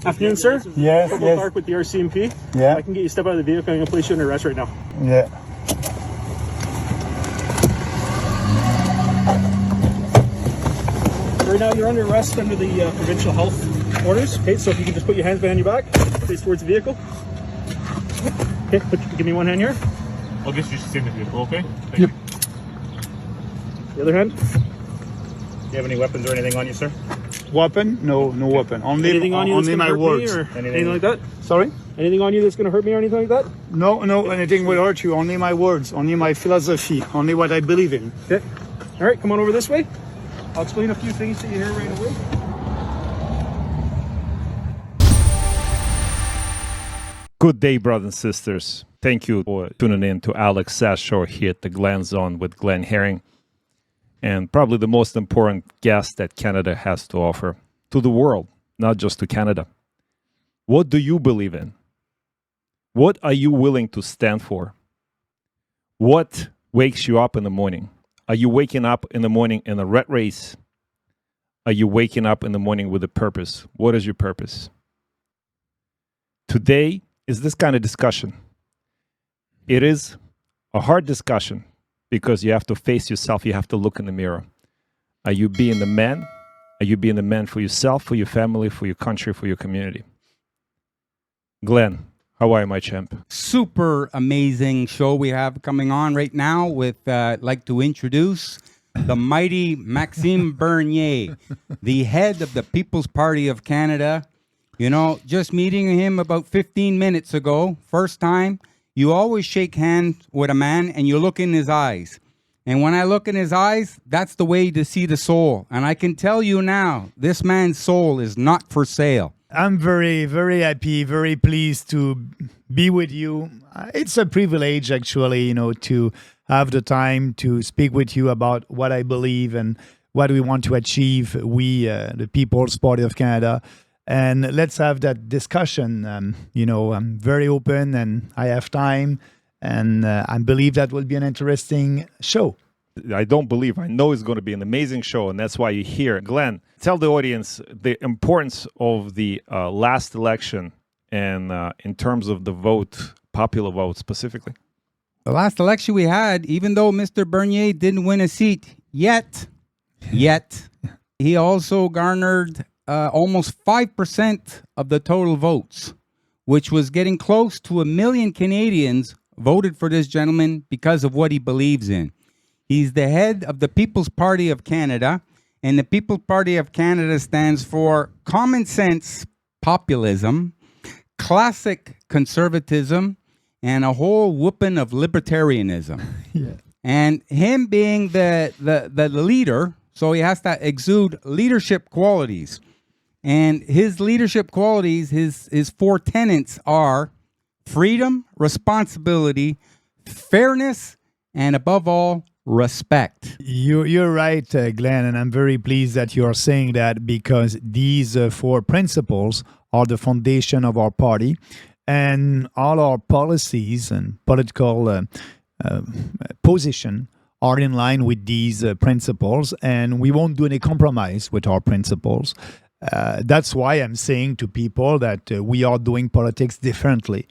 Afternoon, sir. Yes, yes. Park with the RCMP. Yeah. I can get you to step out of the vehicle. I'm going to place you under arrest right now. Yeah. Right now, you're under arrest under the provincial health orders. Okay, so if you can just put your hands behind your back, face towards the vehicle. Okay, give me one hand here. I'll get you to in the vehicle, okay? Thank Yep. you. The other hand. Do you have any weapons or anything on you, sir? Weapon? No, no weapon. Only, Anything on you that's only going to my hurt words. me or anything like that? Sorry? Anything on you that's going to hurt me or anything like that? No, no, anything will hurt you. Only my words, only my philosophy, only what I believe in. Okay. All right, come on over this way. I'll explain a few things to you here right away. Good day, brothers and sisters. Thank you for tuning in to Alex Sass Show here at the Glen Zone with Glenn Herring. And probably the most important guest that Canada has to offer to the world, not just to Canada. What do you believe in? What are you willing to stand for? What wakes you up in the morning? Are you waking up in the morning in a rat race? Are you waking up in the morning with a purpose? What is your purpose? Today is this kind of discussion. It is a hard discussion because you have to face yourself. You have to look in the mirror. Are you being the man? Are you being the man for yourself, for your family, for your country, for your community? Glenn, how are you, my champ? Super amazing show we have coming on right now with, I'd like to introduce the mighty Maxime Bernier, the head of the People's Party of Canada. You know, just meeting him about 15 minutes ago, first time, you always shake hands with a man and you look in his eyes. And when I look in his eyes, that's the way to see the soul. And I can tell you now, this man's soul is not for sale. I'm very, very happy, very pleased to be with you. It's a privilege, actually, to have the time to speak with you about what I believe and what we want to achieve, the People's Party of Canada. And let's have that discussion. I'm very open and I have time. And I believe that will be an interesting show. I don't believe, I know it's going to be an amazing show, and that's why you're here. Glenn, tell the audience the importance of the last election and in terms of the vote, popular vote specifically. The last election we had, even though Mr. Bernier didn't win a seat yet, he also garnered almost 5% of the total votes, which was getting close to 1 million Canadians voted for this gentleman because of what he believes in. He's the head of the People's Party of Canada, and the People's Party of Canada stands for common sense populism, classic conservatism, and a whole whooping of libertarianism. Yeah. And him being the leader, so he has to exude leadership qualities. And his leadership qualities, his 4 tenets are freedom, responsibility, fairness, and above all, respect. You're right, Glenn, and I'm very pleased that you are saying that because these 4 principles are the foundation of our party, and all our policies and political position are in line with these principles, and we won't do any compromise with our principles. That's why I'm saying to people that we are doing politics differently,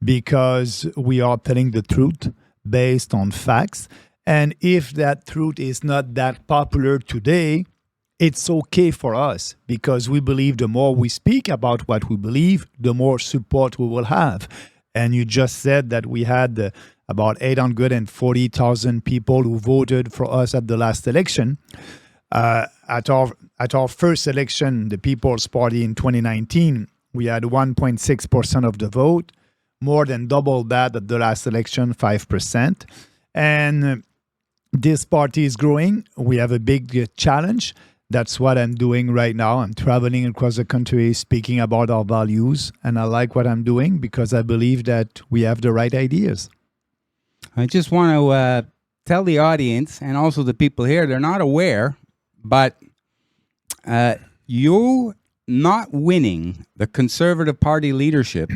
because we are telling the truth based on facts. And if that truth is not that popular today, it's okay for us, because we believe the more we speak about what we believe, the more support we will have. And you just said that we had about 840,000 people who voted for us at the last election. At our first election, the People's Party in 2019, we had 1.6% of the vote, more than double that at the last election, 5%. And this party is growing. We have a big challenge. That's what I'm doing right now. I'm traveling across the country, speaking about our values, and I like what I'm doing because I believe that we have the right ideas. I just want to tell the audience and also the people here, they're not aware, But you not winning the Conservative Party leadership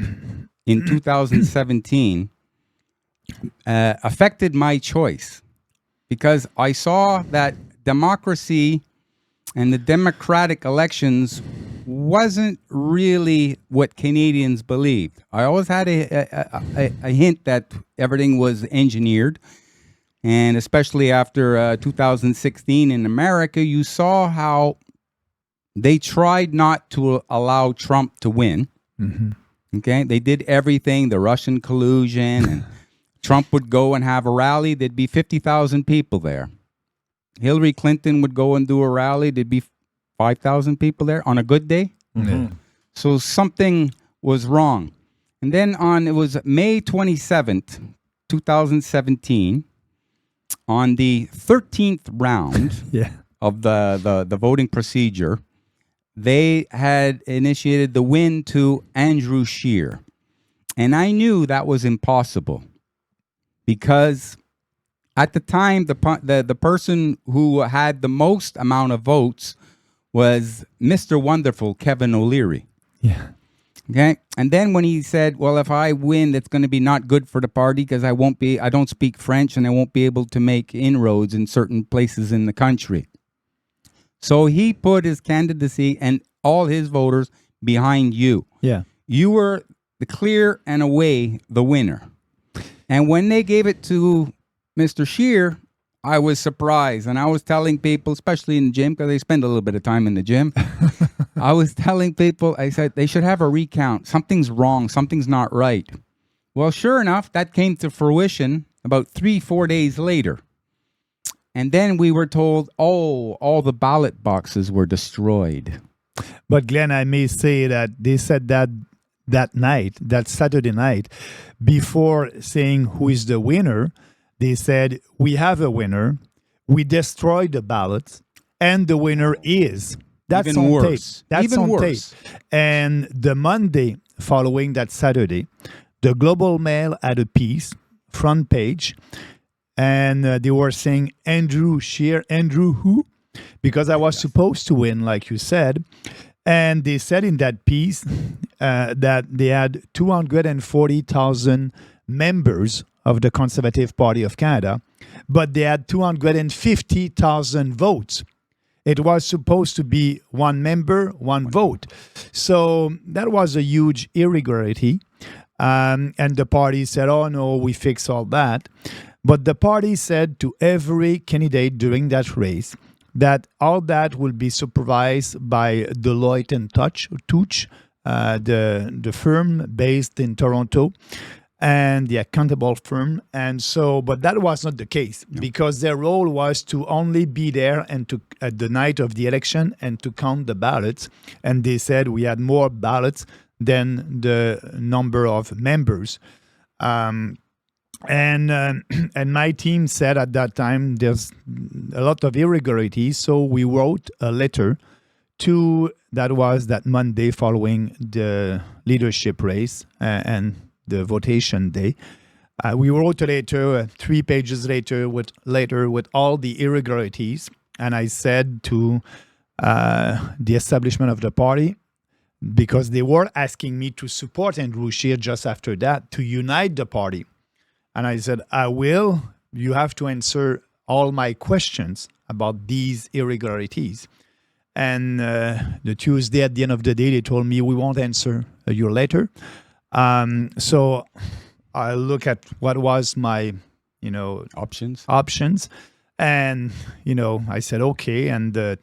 in 2017 affected my choice, because I saw that democracy and the democratic elections wasn't really what Canadians believed. I always had a hint that everything was engineered. And especially after 2016 in America, you saw how they tried not to allow Trump to win. Okay, they did everything, the Russian collusion, and Trump would go and have a rally. There'd be 50,000 people there. Hillary Clinton would go and do a rally. There'd be 5,000 people there on a good day. So something was wrong. And then it was May 27th, 2017, on the 13th round of the voting procedure, they had initiated the win to Andrew Scheer. And I knew that was impossible, because at the time, the person who had the most amount of votes was Mr. Wonderful, Kevin O'Leary. Yeah. Okay. And then when he said, well, if I win, that's going to be not good for the party, because I don't speak French and I won't be able to make inroads in certain places in the country. So he put his candidacy and all his voters behind you. Yeah. You were the clear and away the winner. And when they gave it to Mr. Scheer, I was surprised. And I was telling people, especially in the gym, because they spend a little bit of time in the gym, I was telling people, I said, they should have a recount. Something's wrong. Something's not right. Well, sure enough, that came to fruition about 3-4 days later. And then we were told, all the ballot boxes were destroyed. But Glenn, I may say that they said that night, that Saturday night, before saying who is the winner, they said, we have a winner, we destroyed the ballots, and the winner is. That's Even on worse. tape. That's Even on worse. tape. And the Monday following that Saturday, the Global Mail had a piece, front page, and they were saying, Andrew Scheer, Andrew who? Because I was supposed to win, like you said. And they said in that piece that they had 240,000 members of the Conservative Party of Canada, but they had 250,000 votes. It was supposed to be one member, one vote. So that was a huge irregularity. And the party said, oh, no, we fix all that. But the party said to every candidate during that race that all that will be supervised by Deloitte and Touch, the firm based in Toronto, and the accountable firm. And so, but that was not the case, because their role was to only be there and to at the night of the election and to count the ballots. And they said we had more ballots than the number of members. And my team said at that time there's a lot of irregularities, so we wrote a letter that was that Monday following the leadership race and the votation day. We wrote a letter 3 pages later with all the irregularities, and I said to the establishment of the party, because they were asking me to support Andrew Scheer just after that, to unite the party. And I said, I will. You have to answer all my questions about these irregularities. And the Tuesday at the end of the day, they told me, we won't answer your letter. So I look at what was my, options. And, I said, okay. And the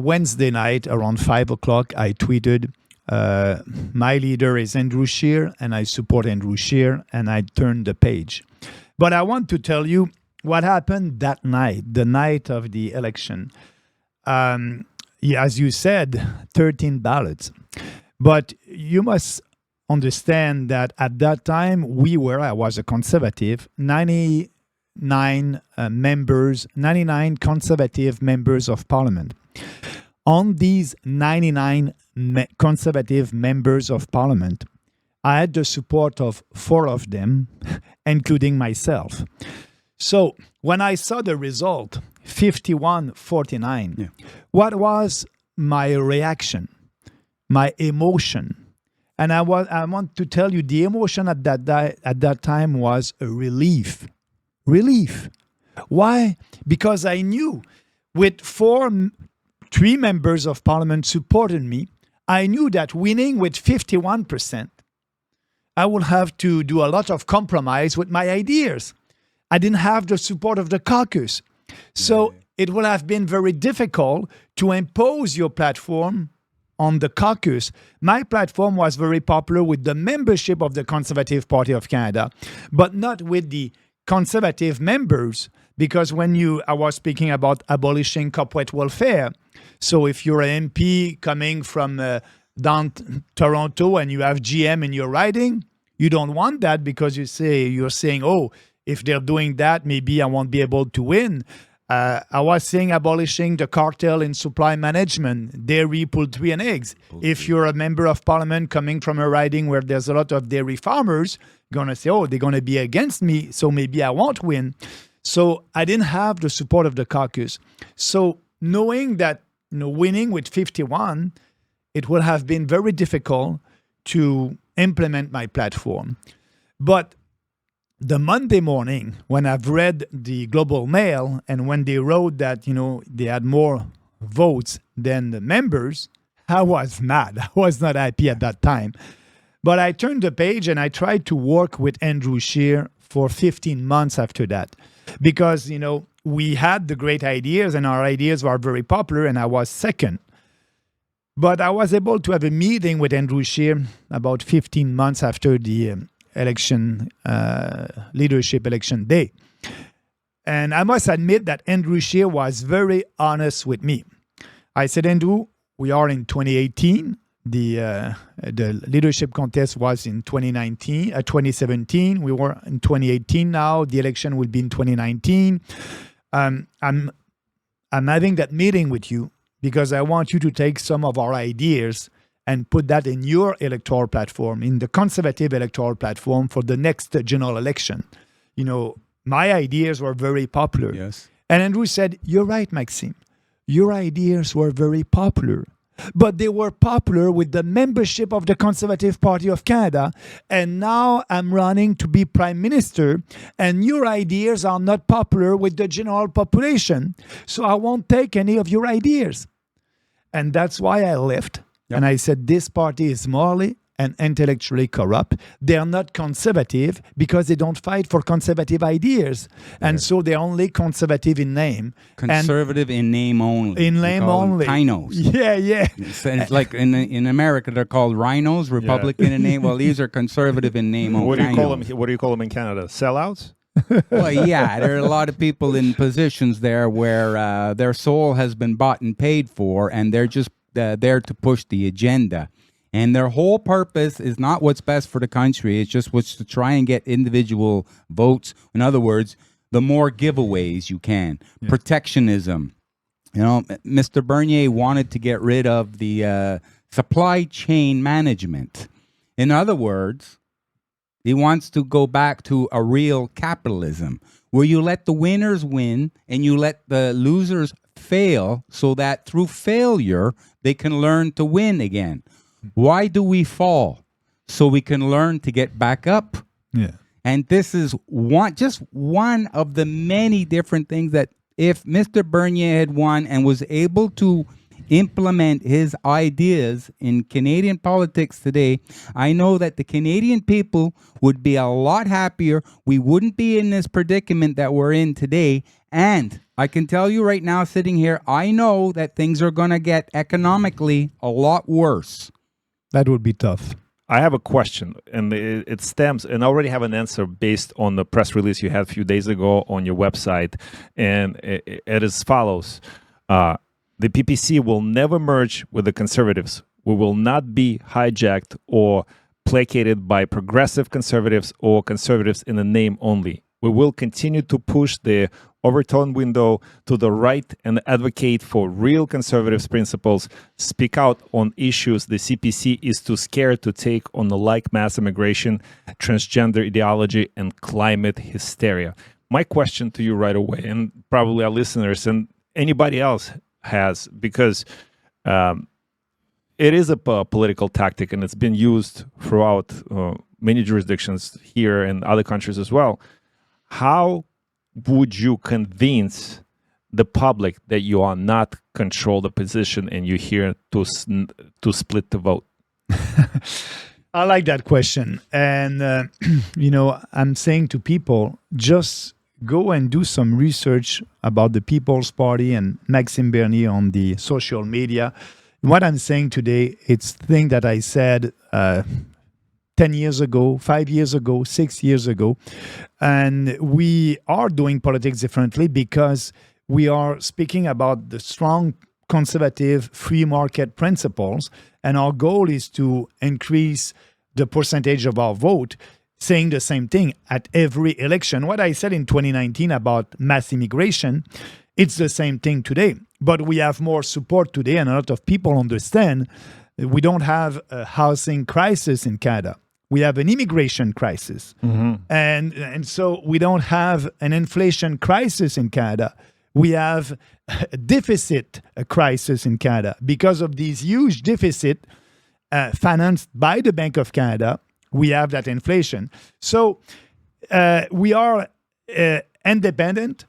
Wednesday night around 5:00, I tweeted, my leader is Andrew Scheer, and I support Andrew Scheer, and I turned the page. But I want to tell you what happened that night, the night of the election. As you said, 13 ballots. But you must understand that at that time, I was a conservative, 99 conservative members of parliament. On these 99 conservative members of parliament, I had the support of 4 of them, including myself. So when I saw the result, 51-49. Yeah. What was my reaction, my emotion? And I want to tell you, the emotion at that time was a relief. Relief. Why? Because I knew with 3 members of parliament supporting me, I knew that winning with 51%, I would have to do a lot of compromise with my ideas. I didn't have the support of the caucus. So it would have been very difficult to impose your platform on the caucus. My platform was very popular with the membership of the Conservative Party of Canada, but not with the Conservative members, because I was speaking about abolishing corporate welfare. So if you're an MP coming from down Toronto and you have GM in your riding, you don't want that because you're saying, oh, if they're doing that, maybe I won't be able to win. I was saying abolishing the cartel in supply management, dairy, poultry, and eggs. Okay. If you're a member of parliament coming from a riding where there's a lot of dairy farmers, you're going to say, oh, they're going to be against me, so maybe I won't win. So I didn't have the support of the caucus. So knowing that winning with 51, it would have been very difficult to implement my platform. But the Monday morning, when I've read the Global Mail and when they wrote that, they had more votes than the members, I was mad. I was not happy at that time. But I turned the page and I tried to work with Andrew Scheer for 15 months after that. Because, we had the great ideas and our ideas were very popular and I was second. But I was able to have a meeting with Andrew Scheer about 15 months after the leadership election day. And I must admit that Andrew Scheer was very honest with me. I said, Andrew, we are in 2018. The leadership contest was in 2017. We were in 2018 now. The election will be in 2019. I'm having that meeting with you because I want you to take some of our ideas and put that in your electoral platform, in the Conservative electoral platform for the next general election. My ideas were very popular. Yes. And Andrew said, you're right, Maxime. Your ideas were very popular. But they were popular with the membership of the Conservative Party of Canada. And now I'm running to be Prime Minister. And your ideas are not popular with the general population. So I won't take any of your ideas. And that's why I left. Yep. And I said, this party is morally and intellectually corrupt. They are not conservative because they don't fight for conservative ideas. And so they're only conservative in name. Conservative in name only. In name only. Rhinos. Yeah. It's like in America, they're called rhinos, Republican in name. Well, these are conservative in name only. What do you call them in Canada? Sellouts? Well, yeah, there are a lot of people in positions there where their soul has been bought and paid for, and they're just there to push the agenda. And their whole purpose is not what's best for the country. It's just what's to try and get individual votes. In other words, the more giveaways you can. Yeah. Protectionism. Mr. Bernier wanted to get rid of the supply chain management. In other words, he wants to go back to a real capitalism where you let the winners win and you let the losers fail so that through failure, they can learn to win again. Why do we fall? So we can learn to get back up. Yeah. And this is just one of the many different things that if Mr. Bernier had won and was able to implement his ideas in Canadian politics today, I know that the Canadian people would be a lot happier. We wouldn't be in this predicament that we're in today. And I can tell you right now, sitting here, I know that things are going to get economically a lot worse. That would be tough. I have a question, and it stems, and I already have an answer based on the press release you had a few days ago on your website, and it is as follows. The PPC will never merge with the Conservatives. We will not be hijacked or placated by progressive Conservatives or Conservatives in the name only. We will continue to push the overtone window to the right and advocate for real conservative principles, speak out on issues the CPC is too scared to take on, like mass immigration, transgender ideology, and climate hysteria. my question to you right away, and probably our listeners and anybody else has, because it is a political tactic, and it's been used throughout many jurisdictions here and other countries as well. How would you convince the public that you are not control the position and you're here to split the vote? I like that question. And, I'm saying to people, just go and do some research about the People's Party and Maxime Bernier on the social media. What I'm saying today, it's thing that I said 10 years ago, 5 years ago, 6 years ago. And we are doing politics differently because we are speaking about the strong conservative free market principles. And our goal is to increase the percentage of our vote, saying the same thing at every election. What I said in 2019 about mass immigration, it's the same thing today. But we have more support today, and a lot of people understand we don't have a housing crisis in Canada. We have an immigration crisis. Mm-hmm. And so we don't have an inflation crisis in Canada. We have a deficit crisis in Canada because of these huge deficit financed by the Bank of Canada. We have that inflation. So we are independent.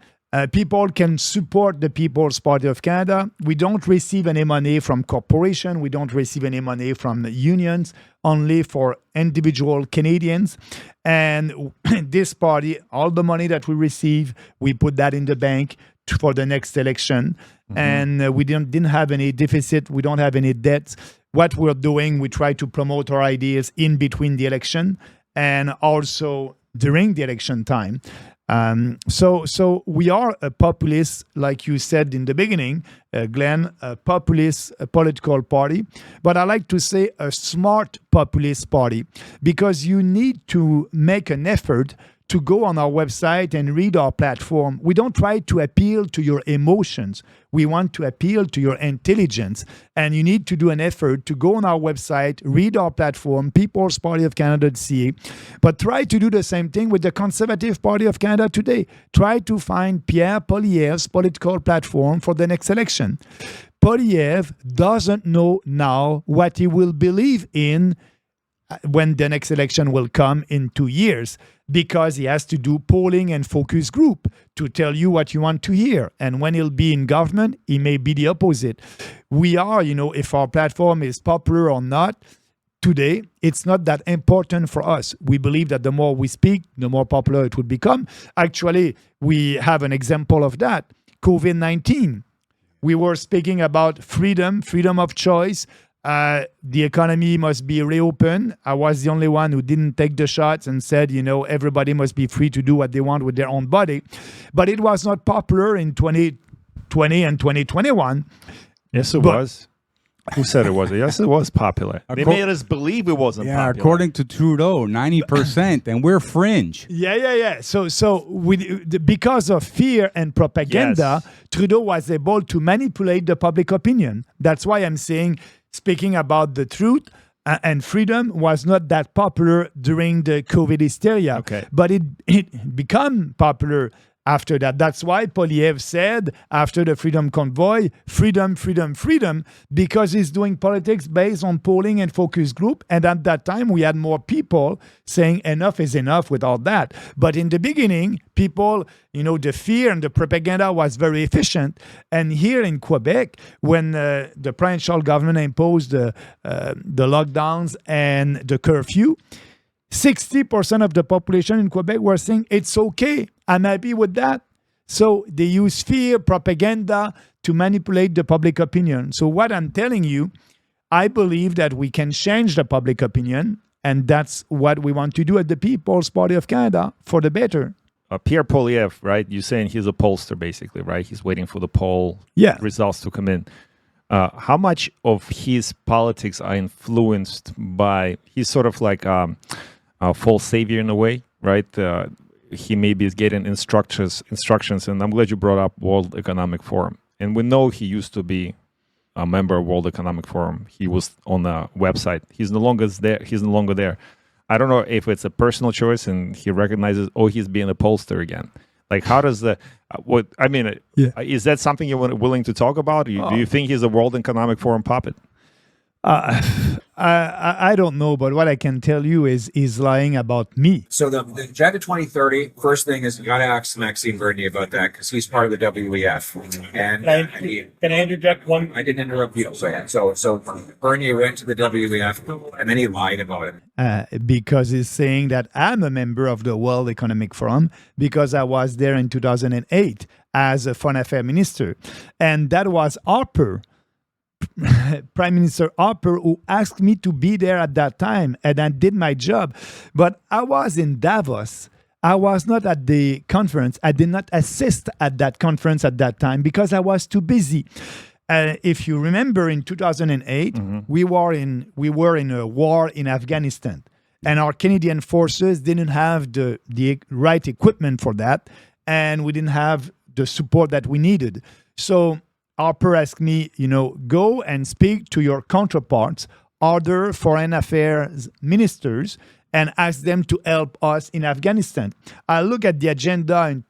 People can support the People's Party of Canada. We don't receive any money from corporations. We don't receive any money from unions, only for individual Canadians. And this party, all the money that we receive, we put that in the bank for the next election. Mm-hmm. And we didn't have any deficit. We don't have any debts. What we're doing, we try to promote our ideas in between the election and also during the election time. So we are a populist, like you said in the beginning, Glenn, a populist political party. But I like to say a smart populist party, because you need to make an effort to go on our website and read our platform. We don't try to appeal to your emotions. We want to appeal to your intelligence. And you need to do an effort to go on our website, read our platform, peoplespartyofcanada.ca, but try to do the same thing with the Conservative Party of Canada today. Try to find Pierre Poilievre's political platform for the next election. Poilievre doesn't know now what he will believe in when the next election will come in 2 years, because he has to do polling and focus group to tell you what you want to hear. And when he'll be in government, he may be the opposite. We are, if our platform is popular or not, today, it's not that important for us. We believe that the more we speak, the more popular it would become. Actually, we have an example of that. COVID-19. We were speaking about freedom of choice. The economy must be reopened. I was the only one who didn't take the shots and said, everybody must be free to do what they want with their own body. But it was not popular in 2020 and 2021. Yes, it was. Who said it was? Yes, it was popular. They made us believe it wasn't popular. According to Trudeau, 90%, and we're fringe. Yeah. So because of fear and propaganda, yes, Trudeau was able to manipulate the public opinion. That's why I'm saying, speaking about the truth and freedom was not that popular during the COVID hysteria. Okay. But it became popular after that. That's why Poilievre said after the Freedom Convoy, freedom, because he's doing politics based on polling and focus group. And at that time, we had more people saying enough is enough with all that. But in the beginning, people, the fear and the propaganda was very efficient. And here in Quebec, when the provincial government imposed the lockdowns and the curfew, 60% of the population in Quebec were saying, it's okay, I'm happy with that. So they use fear, propaganda to manipulate the public opinion. So what I'm telling you, I believe that we can change the public opinion, and that's what we want to do at the People's Party of Canada for the better. Pierre Poilievre, right? You're saying he's a pollster, basically, right? He's waiting for the poll results to come in. How much of his politics are influenced by, he's sort of like a false savior in a way, right? He maybe is getting instructions, and I'm glad you brought up World Economic Forum. And we know he used to be a member of World Economic Forum. He was on the website. He's no longer there. I don't know if it's a personal choice and he recognizes, he's being a pollster again. Like, how does the what? I mean, Yeah. is that something you're willing to talk about? Do you think he's a World Economic Forum puppet? I don't know, but what I can tell you is he's lying about me. So the Agenda 2030, first thing is you got to ask Maxime Bernier about that because he's part of the WEF. And Can I interject one? I didn't interrupt you. So Bernier went to the WEF and then he lied about it. Because he's saying that I'm a member of the World Economic Forum because I was there in 2008 as a foreign affairs minister. And that was Harper, Prime Minister Harper, who asked me to be there at that time, and I did my job. But I was in Davos. I was not at the conference. I did not assist at that conference at that time because I was too busy. If you remember, in 2008, we were in a war in Afghanistan, and our Canadian forces didn't have the right equipment for that, and we didn't have the support that we needed. So Harper asked me, go and speak to your counterparts, other foreign affairs ministers, and ask them to help us in Afghanistan. I look at the agenda in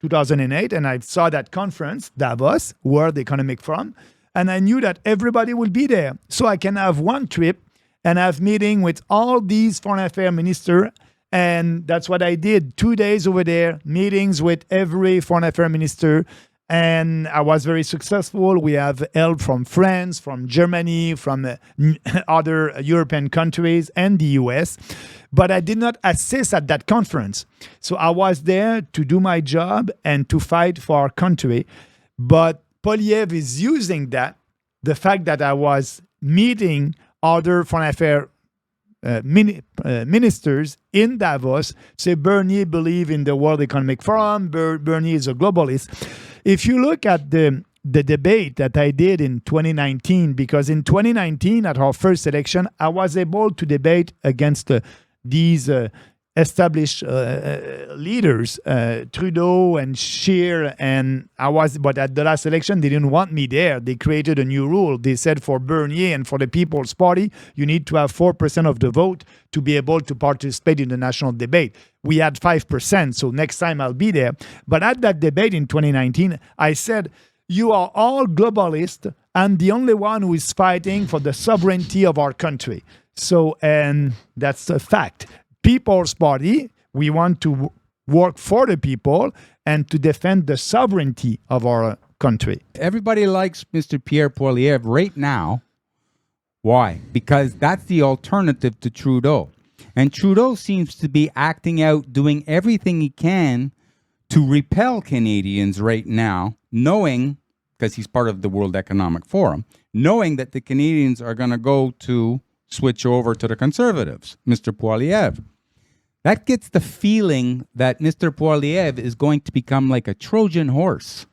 2008, and I saw that conference, Davos, World Economic Forum, and I knew that everybody will be there. So I can have one trip and have meeting with all these foreign affairs ministers, and that's what I did. 2 days over there, meetings with every foreign affairs minister, and I was very successful. We have help from France, from Germany, from other European countries, and the US. But I did not assist at that conference. So I was there to do my job and to fight for our country. But Poilievre is using that, the fact that I was meeting other foreign affairs ministers in Davos, say Bernier believe in the World Economic Forum, Bernier is a globalist. If you look at the debate that I did in 2019, because in 2019 at our first election, I was able to debate against these established leaders, Trudeau and Scheer, but at the last election, they didn't want me there. They created a new rule. They said for Bernier and for the People's Party, you need to have 4% of the vote to be able to participate in the national debate. We had 5%, so next time I'll be there. But at that debate in 2019, I said, you are all globalists. I'm the only one who is fighting for the sovereignty of our country. So, and that's a fact. People's Party, we want to work for the people and to defend the sovereignty of our country. Everybody likes Mr. Pierre Poilievre right now. Why? Because that's the alternative to Trudeau. And Trudeau seems to be acting out, doing everything he can to repel Canadians right now, knowing, because he's part of the World Economic Forum, knowing that the Canadians are going to go to switch over to the Conservatives, Mr. Poilievre. That gets the feeling that Mr. Poilievre is going to become like a Trojan horse.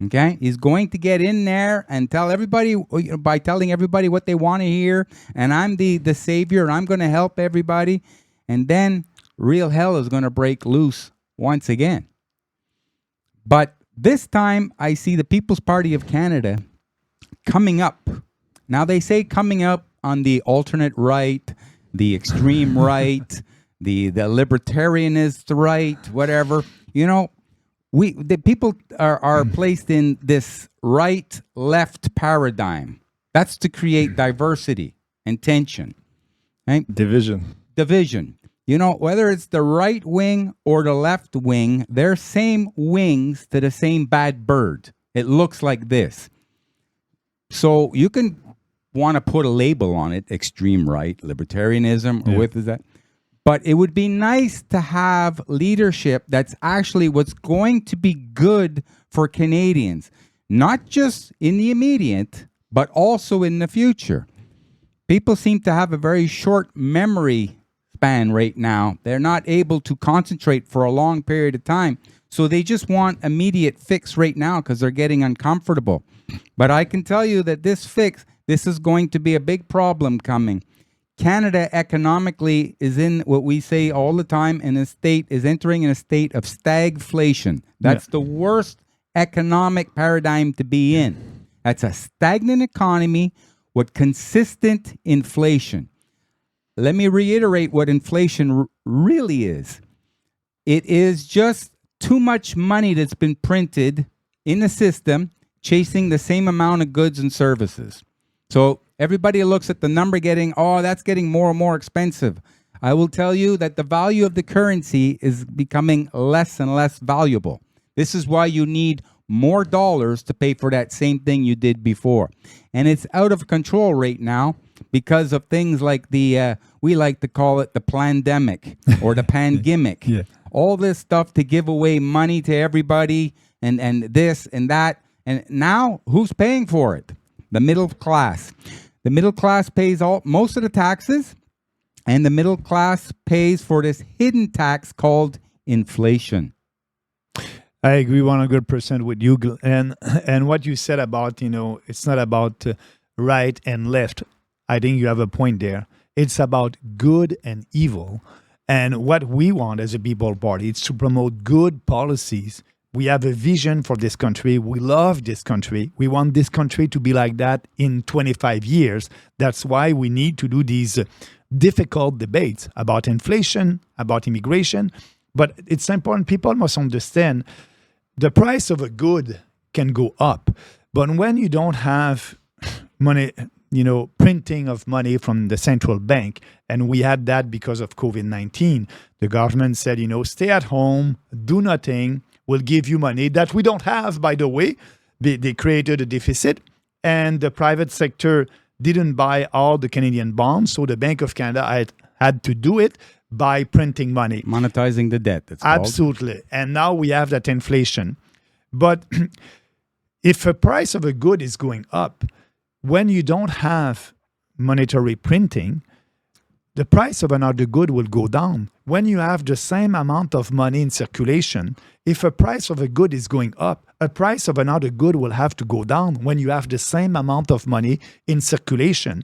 Okay? He's going to get in there and tell everybody, by telling everybody what they want to hear, and I'm the savior, I'm going to help everybody, and then real hell is going to break loose once again. But this time, I see the People's Party of Canada coming up. Now, they say coming up on the alternate right, the extreme right, the libertarianist right, whatever. The people are placed in this right-left paradigm. That's to create diversity and tension. Right? Division. Whether it's the right wing or the left wing, they're same wings to the same bad bird. It looks like this. So you can want to put a label on it, extreme right, libertarianism, or with that. But it would be nice to have leadership that's actually what's going to be good for Canadians, not just in the immediate, but also in the future. People seem to have a very short memory span right now. They're not able to concentrate for a long period of time. So they just want immediate fix right now because they're getting uncomfortable. But I can tell you that this is going to be a big problem coming. Canada economically is in what we say all the time is entering in a state of stagflation. That's the worst economic paradigm to be in. That's a stagnant economy with consistent inflation. Let me reiterate what inflation really is. It is just too much money that's been printed in the system chasing the same amount of goods and services. So everybody looks at the number that's getting more and more expensive. I will tell you that the value of the currency is becoming less and less valuable. This is why you need more dollars to pay for that same thing you did before. And it's out of control right now because of things like we like to call it the plandemic or the pandemic. Yeah. All this stuff to give away money to everybody and this and that. And now who's paying for it? The middle class. The middle class pays most of the taxes, and the middle class pays for this hidden tax called inflation. I agree 100% with you, and what you said about, it's not about right and left. I think you have a point there. It's about good and evil. And what we want as a People Party is to promote good policies. We have a vision for this country. We love this country. We want this country to be like that in 25 years. That's why we need to do these difficult debates about inflation, about immigration. But it's important. People must understand the price of a good can go up. But when you don't have money, printing of money from the central bank, and we had that because of COVID-19, the government said, stay at home, do nothing, we'll give you money that we don't have, by the way. They created a deficit, and the private sector didn't buy all the Canadian bonds, so the Bank of Canada had to do it by printing money. Monetizing the debt, it's called. Absolutely. And now we have that inflation. But if the price of a good is going up, when you don't have monetary printing, the price of another good will go down. When you have the same amount of money in circulation, if a price of a good is going up, a price of another good will have to go down when you have the same amount of money in circulation.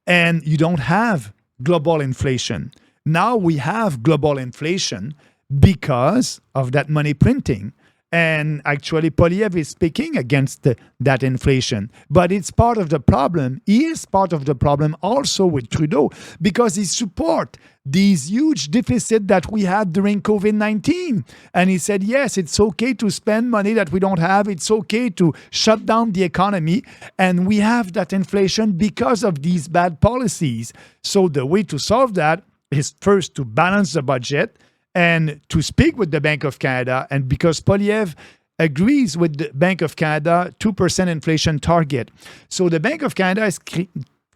And you don't have global inflation. Now we have global inflation because of that money printing. And actually, Poilievre is speaking against that inflation. But it's part of the problem. He is part of the problem also with Trudeau because he supports these huge deficits that we had during COVID-19. And he said, yes, it's okay to spend money that we don't have. It's okay to shut down the economy. And we have that inflation because of these bad policies. So the way to solve that is first to balance the budget and to speak with the Bank of Canada. And because Poilievre agrees with the Bank of Canada 2% inflation target. So the Bank of Canada is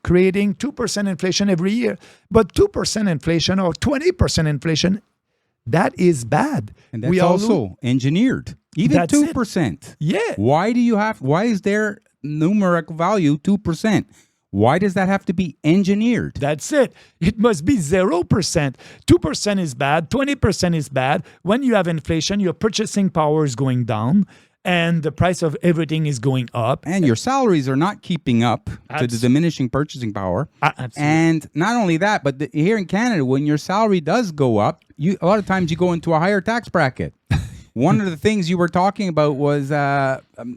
creating 2% inflation every year. But 2% inflation or 20% inflation, that is bad. And that's also engineered. Even That's 2%. Yeah. Why is there numeric value 2%? Why does that have to be engineered? That's it. It must be 0%. 2% is bad. 20% is bad. When you have inflation, your purchasing power is going down and the price of everything is going up. And your salaries are not keeping up to the diminishing purchasing power. Absolutely. And not only that, but here in Canada, when your salary does go up, a lot of times you go into a higher tax bracket. One of the things you were talking about was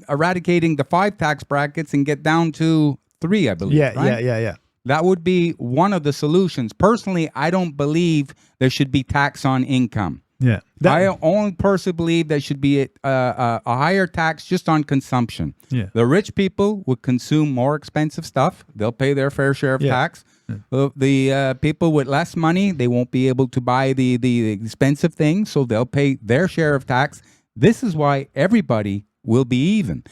eradicating the 5 tax brackets and get down to 3, I believe. Yeah. That would be one of the solutions. Personally, I don't believe there should be tax on income. Yeah. I only personally believe there should be a higher tax just on consumption. Yeah. The rich people would consume more expensive stuff. They'll pay their fair share of tax. The people with less money, they won't be able to buy the expensive things, so they'll pay their share of tax. This is why everybody will be even.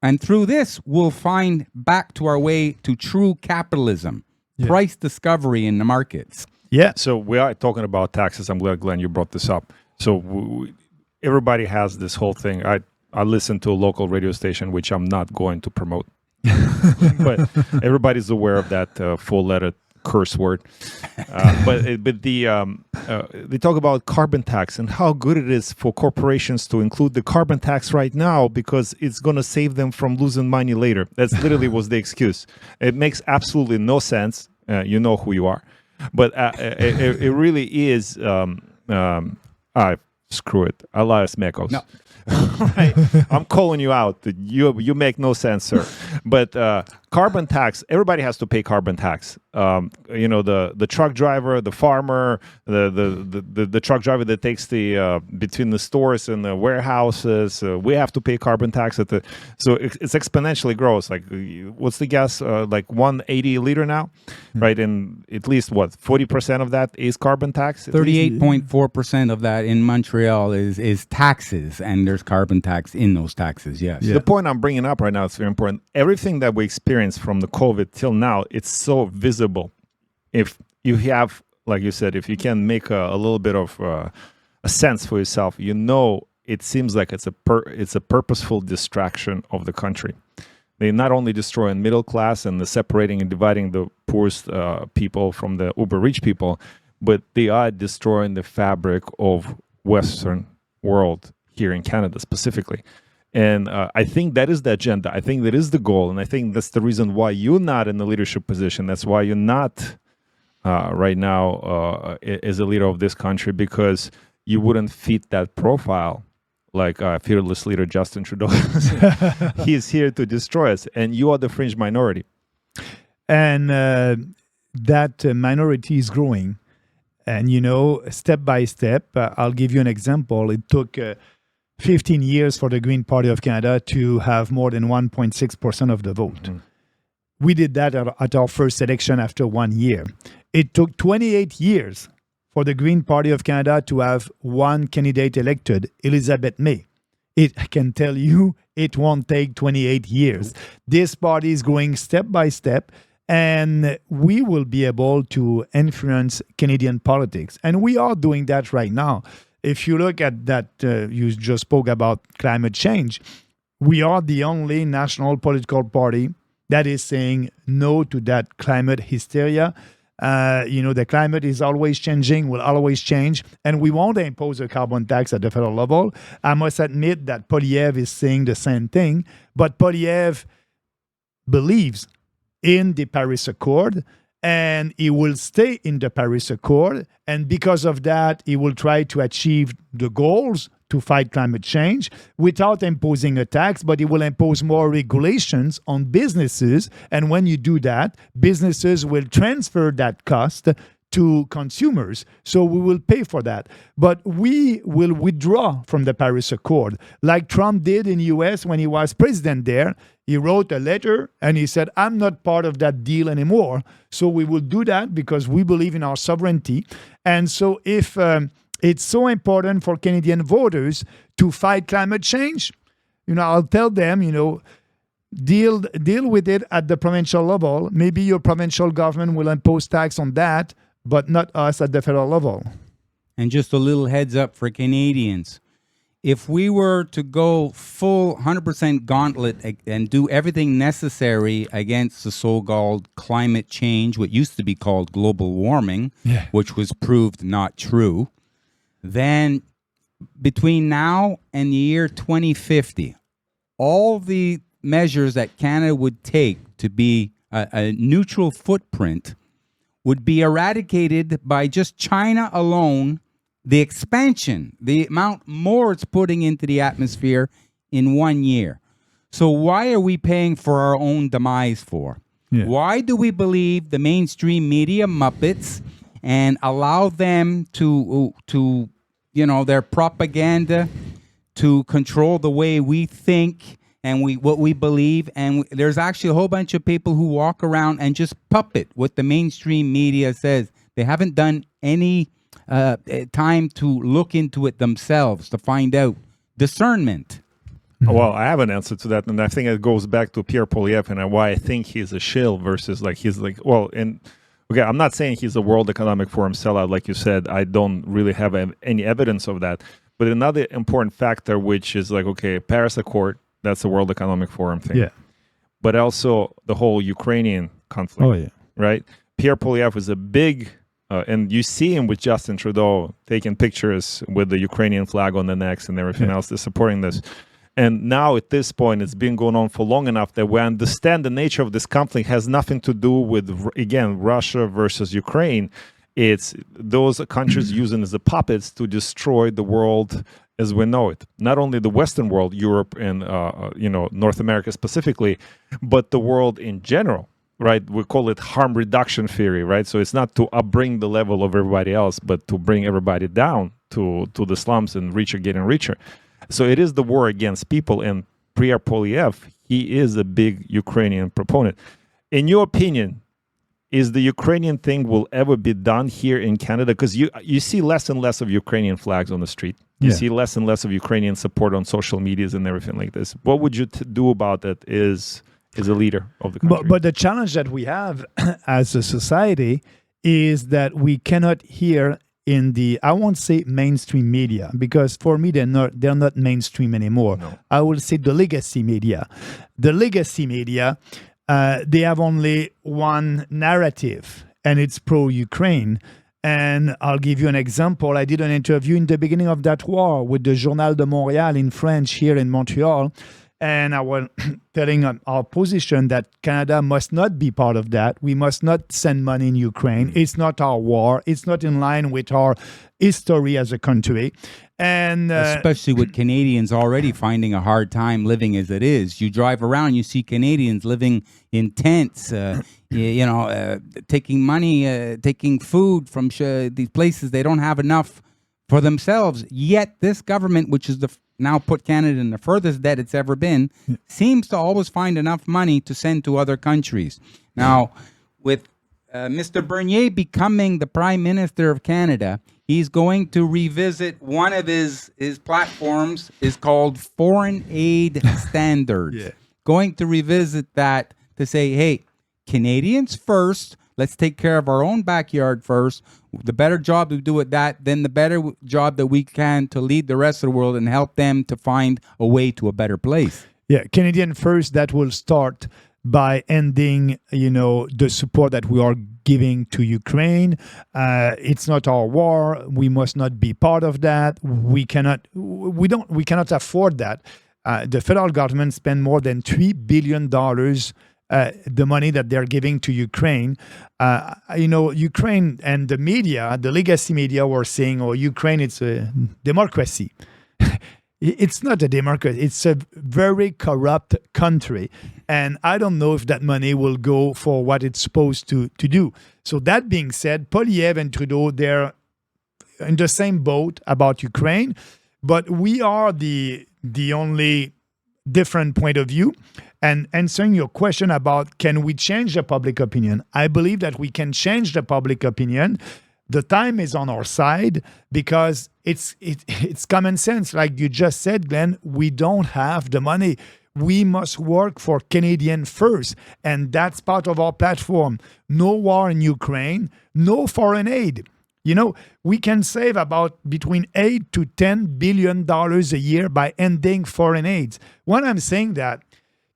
And through this, we'll find back to our way to true capitalism, price discovery in the markets. Yeah. So we are talking about taxes. I'm glad, Glenn, you brought this up. So everybody has this whole thing. I listen to a local radio station, which I'm not going to promote. But everybody's aware of that full-letter curse word. But they talk about carbon tax and how good it is for corporations to include the carbon tax right now because it's going to save them from losing money later. That's literally was the excuse. It makes absolutely no sense. You know who you are. But it really is. Screw it. Elias Mekos. No. I'm calling you out. You make no sense, sir. But carbon tax, everybody has to pay carbon tax. the truck driver, the farmer, the truck driver that takes the between the stores and the warehouses. We have to pay carbon tax so it's exponentially grows. Like, what's the gas? Like 180 a liter now, right? And at least 40% of that is carbon tax. 38.4% of that in Montreal is taxes, and there's carbon tax in those taxes. Yes. The point I'm bringing up right now is very important. Everything that we experience from the COVID till now, it's so visible. If you have, like you said, if you can make a little bit of a sense for yourself, it seems like it's a purposeful distraction of the country. They not only destroy the middle class and the separating and dividing the poorest people from the uber rich people, but they are destroying the fabric of Western world here in Canada specifically. And I think that is the agenda. I think that is the goal. And I think that's the reason why you're not in the leadership position. That's why you're not right now as a leader of this country, because you wouldn't fit that profile like fearless leader Justin Trudeau. He's here to destroy us. And you are the fringe minority. And that minority is growing. And, step by step, I'll give you an example. It took 15 years for the Green Party of Canada to have more than 1.6% of the vote. Mm-hmm. We did that at our first election after 1 year. It took 28 years for the Green Party of Canada to have one candidate elected, Elizabeth May. I can tell you, it won't take 28 years. This party is growing step by step, and we will be able to influence Canadian politics. And we are doing that right now. If you look at that, you just spoke about climate change. We are the only national political party that is saying no to that climate hysteria. The climate is always changing, will always change, and we won't impose a carbon tax at the federal level. I must admit that Poilievre is saying the same thing, but Poilievre believes in the Paris Accord, and he will stay in the Paris Accord. And because of that, he will try to achieve the goals to fight climate change without imposing a tax, but he will impose more regulations on businesses. And when you do that, businesses will transfer that cost to consumers. So we will pay for that. But we will withdraw from the Paris Accord, like Trump did in the US when he was president there. He wrote a letter and he said, I'm not part of that deal anymore. So we will do that because we believe in our sovereignty. And so if it's so important for Canadian voters to fight climate change, I'll tell them, deal with it at the provincial level. Maybe your provincial government will impose tax on that, but not us at the federal level. And just a little heads up for Canadians. If we were to go full 100% gauntlet and do everything necessary against the so-called climate change, what used to be called global warming, which was proved not true, then between now and the year 2050, all the measures that Canada would take to be a neutral footprint would be eradicated by just China alone. The expansion, the amount more it's putting into the atmosphere in 1 year. So why are we paying for our own demise for? Yeah. Why do we believe the mainstream media Muppets and allow them to their propaganda to control the way we think and what we believe? And there's actually a whole bunch of people who walk around and just puppet what the mainstream media says. They haven't done any time to look into it themselves to find out. Discernment. Well, I have an answer to that, and I think it goes back to Pierre Poilievre and why I think he's a shill versus I'm not saying he's a World Economic Forum sellout, like you said. I don't really have any evidence of that. But another important factor, which is Paris Accord, that's a World Economic Forum thing. Yeah. But also the whole Ukrainian conflict. Oh, yeah. Right? Pierre Poilievre is a big... and you see him with Justin Trudeau taking pictures with the Ukrainian flag on the necks and everything else. They're supporting this. And now at this point, it's been going on for long enough that we understand the nature of this conflict has nothing to do with, again, Russia versus Ukraine. It's those countries using as the puppets to destroy the world as we know it. Not only the Western world, Europe and North America specifically, but the world in general. right? We call it harm reduction theory, right? So it's not to upbring the level of everybody else, but to bring everybody down to the slums and richer getting richer. So it is the war against people. And Pierre Poilievre, he is a big Ukrainian proponent. In your opinion, is the Ukrainian thing will ever be done here in Canada? Because you see less and less of Ukrainian flags on the street. You see less and less of Ukrainian support on social medias and everything like this. What would you do about that as a leader of the country? But the challenge that we have as a society is that we cannot hear in the, I won't say mainstream media, because for me they're not mainstream anymore. No. I will say the legacy media. The legacy media, they have only one narrative, and it's pro-Ukraine. And I'll give you an example. I did an interview in the beginning of that war with the Journal de Montréal in French here in Montreal. And I was telling our position that Canada must not be part of that. We must not send money in Ukraine. It's not our war. It's not in line with our history as a country. And especially with Canadians already finding a hard time living as it is. You drive around, you see Canadians living in tents, taking money, taking food from these places. They don't have enough for themselves. Yet this government, which is now put Canada in the furthest debt it's ever been, seems to always find enough money to send to other countries. Now, with Mr. Bernier becoming the Prime Minister of Canada, he's going to revisit one of his platforms is called Foreign Aid Standards. Going to revisit that to say, hey, Canadians first, let's take care of our own backyard first. The better job we do at that, then the better job that we can to lead the rest of the world and help them to find a way to a better place. Yeah, Canadian first, that will start by ending, the support that we are giving to Ukraine. It's not our war. We must not be part of that. We cannot afford that. The federal government spent more than $3 billion the money that they're giving to Ukraine. Ukraine and the media, the legacy media, were saying, "Oh, Ukraine, it's a democracy." It's not a democracy. It's a very corrupt country. And I don't know if that money will go for what it's supposed to do. So that being said, Poilievre and Trudeau, they're in the same boat about Ukraine, but we are the only different point of view. And answering your question about can we change the public opinion, I believe that we can change the public opinion. The time is on our side because it's common sense. Like you just said, Glenn, we don't have the money. We must work for Canadian first. And that's part of our platform. No war in Ukraine, no foreign aid. We can save about between $8 to $10 billion a year by ending foreign aid. When I'm saying that,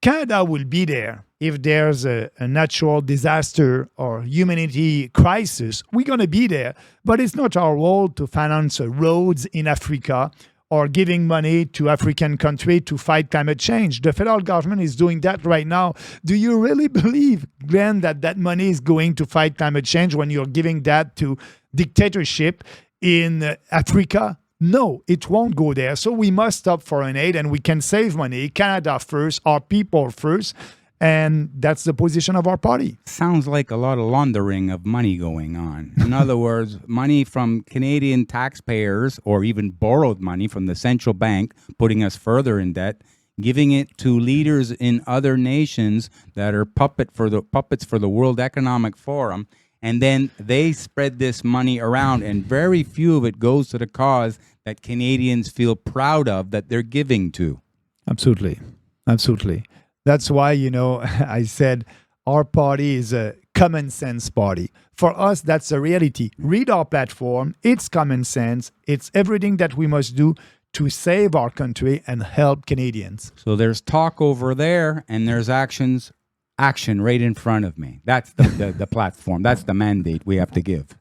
Canada will be there if there's a natural disaster or humanity crisis. We're going to be there. But it's not our role to finance roads in Africa or giving money to African countries to fight climate change. The federal government is doing that right now. Do you really believe, Glenn, that money is going to fight climate change when you're giving that to dictatorship in Africa? No, it won't go there. So we must stop foreign aid and we can save money. Canada first, our people first. And that's the position of our party. Sounds like a lot of laundering of money going on. In other words, money from Canadian taxpayers or even borrowed money from the central bank, putting us further in debt, giving it to leaders in other nations that are puppets for the World Economic Forum. And then they spread this money around, and very few of it goes to the cause that Canadians feel proud of that they're giving to. Absolutely. Absolutely. That's why, I said our party is a common sense party. For us, that's a reality. Read our platform. It's common sense. It's everything that we must do to save our country and help Canadians. So there's talk over there, and there's action right in front of me. That's the platform. That's the mandate we have to give.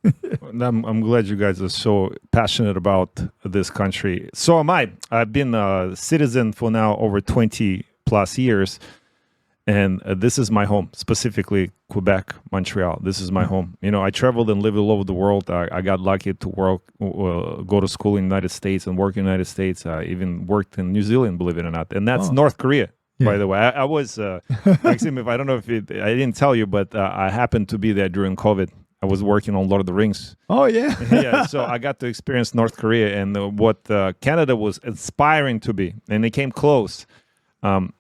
I'm glad you guys are so passionate about this country. So am I. I've been a citizen for now over 20 plus years. And this is my home, specifically Quebec, Montreal. This is my home. I traveled and lived all over the world. I got lucky to work, go to school in the United States and work in the United States. I even worked in New Zealand, believe it or not. And that's North Korea. by the way. I was, Maxime, I don't know if I didn't tell you, but I happened to be there during COVID. I was working on Lord of the Rings. Oh, yeah. Yeah, so I got to experience North Korea and what Canada was aspiring to be, and it came close. But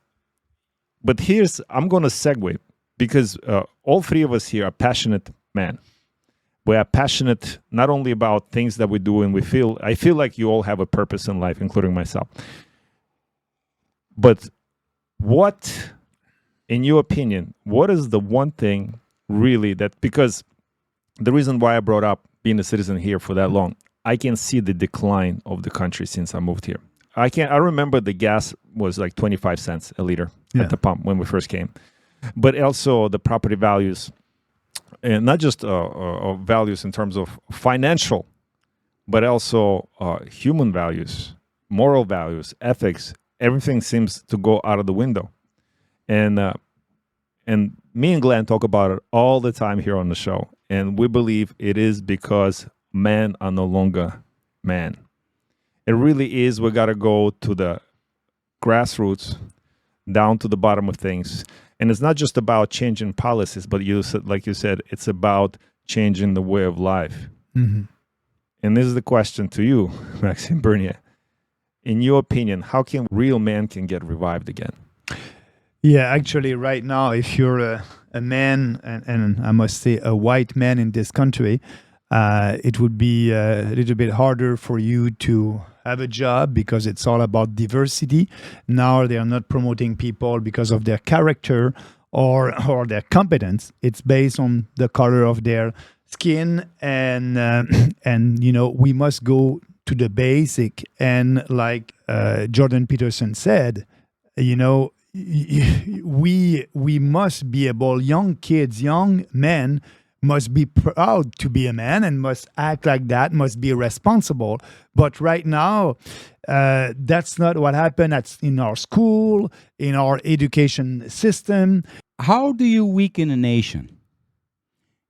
I'm going to segue, because all three of us here are passionate men. We are passionate not only about things that we do, and I feel like you all have a purpose in life, including myself. But what, in your opinion, what is the one thing really because the reason why I brought up being a citizen here for that long, I can see the decline of the country since I moved here. I remember the gas was like 25 cents a liter at the pump when we first came. But also the property values, and not just values in terms of financial, but also human values, moral values, ethics. Everything seems to go out of the window. And me and Glenn talk about it all the time here on the show. And we believe it is because men are no longer men. It really is. We got to go to the grassroots, down to the bottom of things. And it's not just about changing policies, but like you said, it's about changing the way of life. Mm-hmm. And this is the question to you, Maxime Bernier. In your opinion, how can real men can get revived again? Yeah, actually, right now, if you're a man, and I must say a white man in this country, it would be a little bit harder for you to have a job because it's all about diversity. Now they are not promoting people because of their character or their competence. It's based on the color of their skin, and we must go to the basic. And like Jordan Peterson said, we must be able, young kids, young men must be proud to be a man and must act like that, must be responsible. But right now, that's not what happened in our school, in our education system. How do you weaken a nation?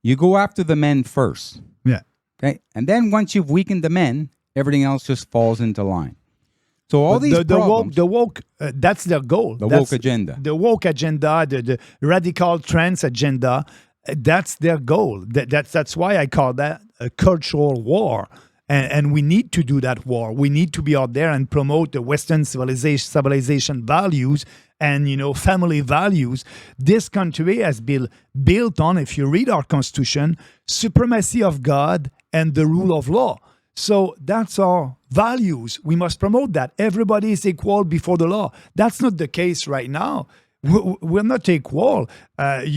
You go after the men first. Yeah. Okay. And then once you've weakened the men, everything else just falls into line. So all these problems, the woke, that's their goal. The woke agenda. The woke agenda, the radical trans agenda, that's their goal. That's why I call that a cultural war. And we need to do that war. We need to be out there and promote the Western civilization values and, family values. This country has been built on, if you read our Constitution, supremacy of God and the rule of law. So that's our values. We must promote that. Everybody is equal before the law. That's not the case right now. We're not equal. It's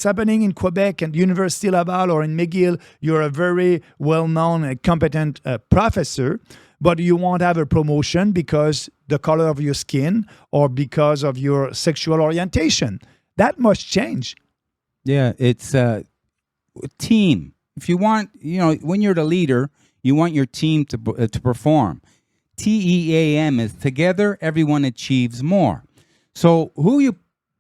happening in Quebec and University Laval or in McGill. You're a very well-known and competent professor, but you won't have a promotion because the color of your skin or because of your sexual orientation. That must change. Yeah, it's a team. If you want, when you're the leader, you want your team to perform. TEAM is together, everyone achieves more. So who you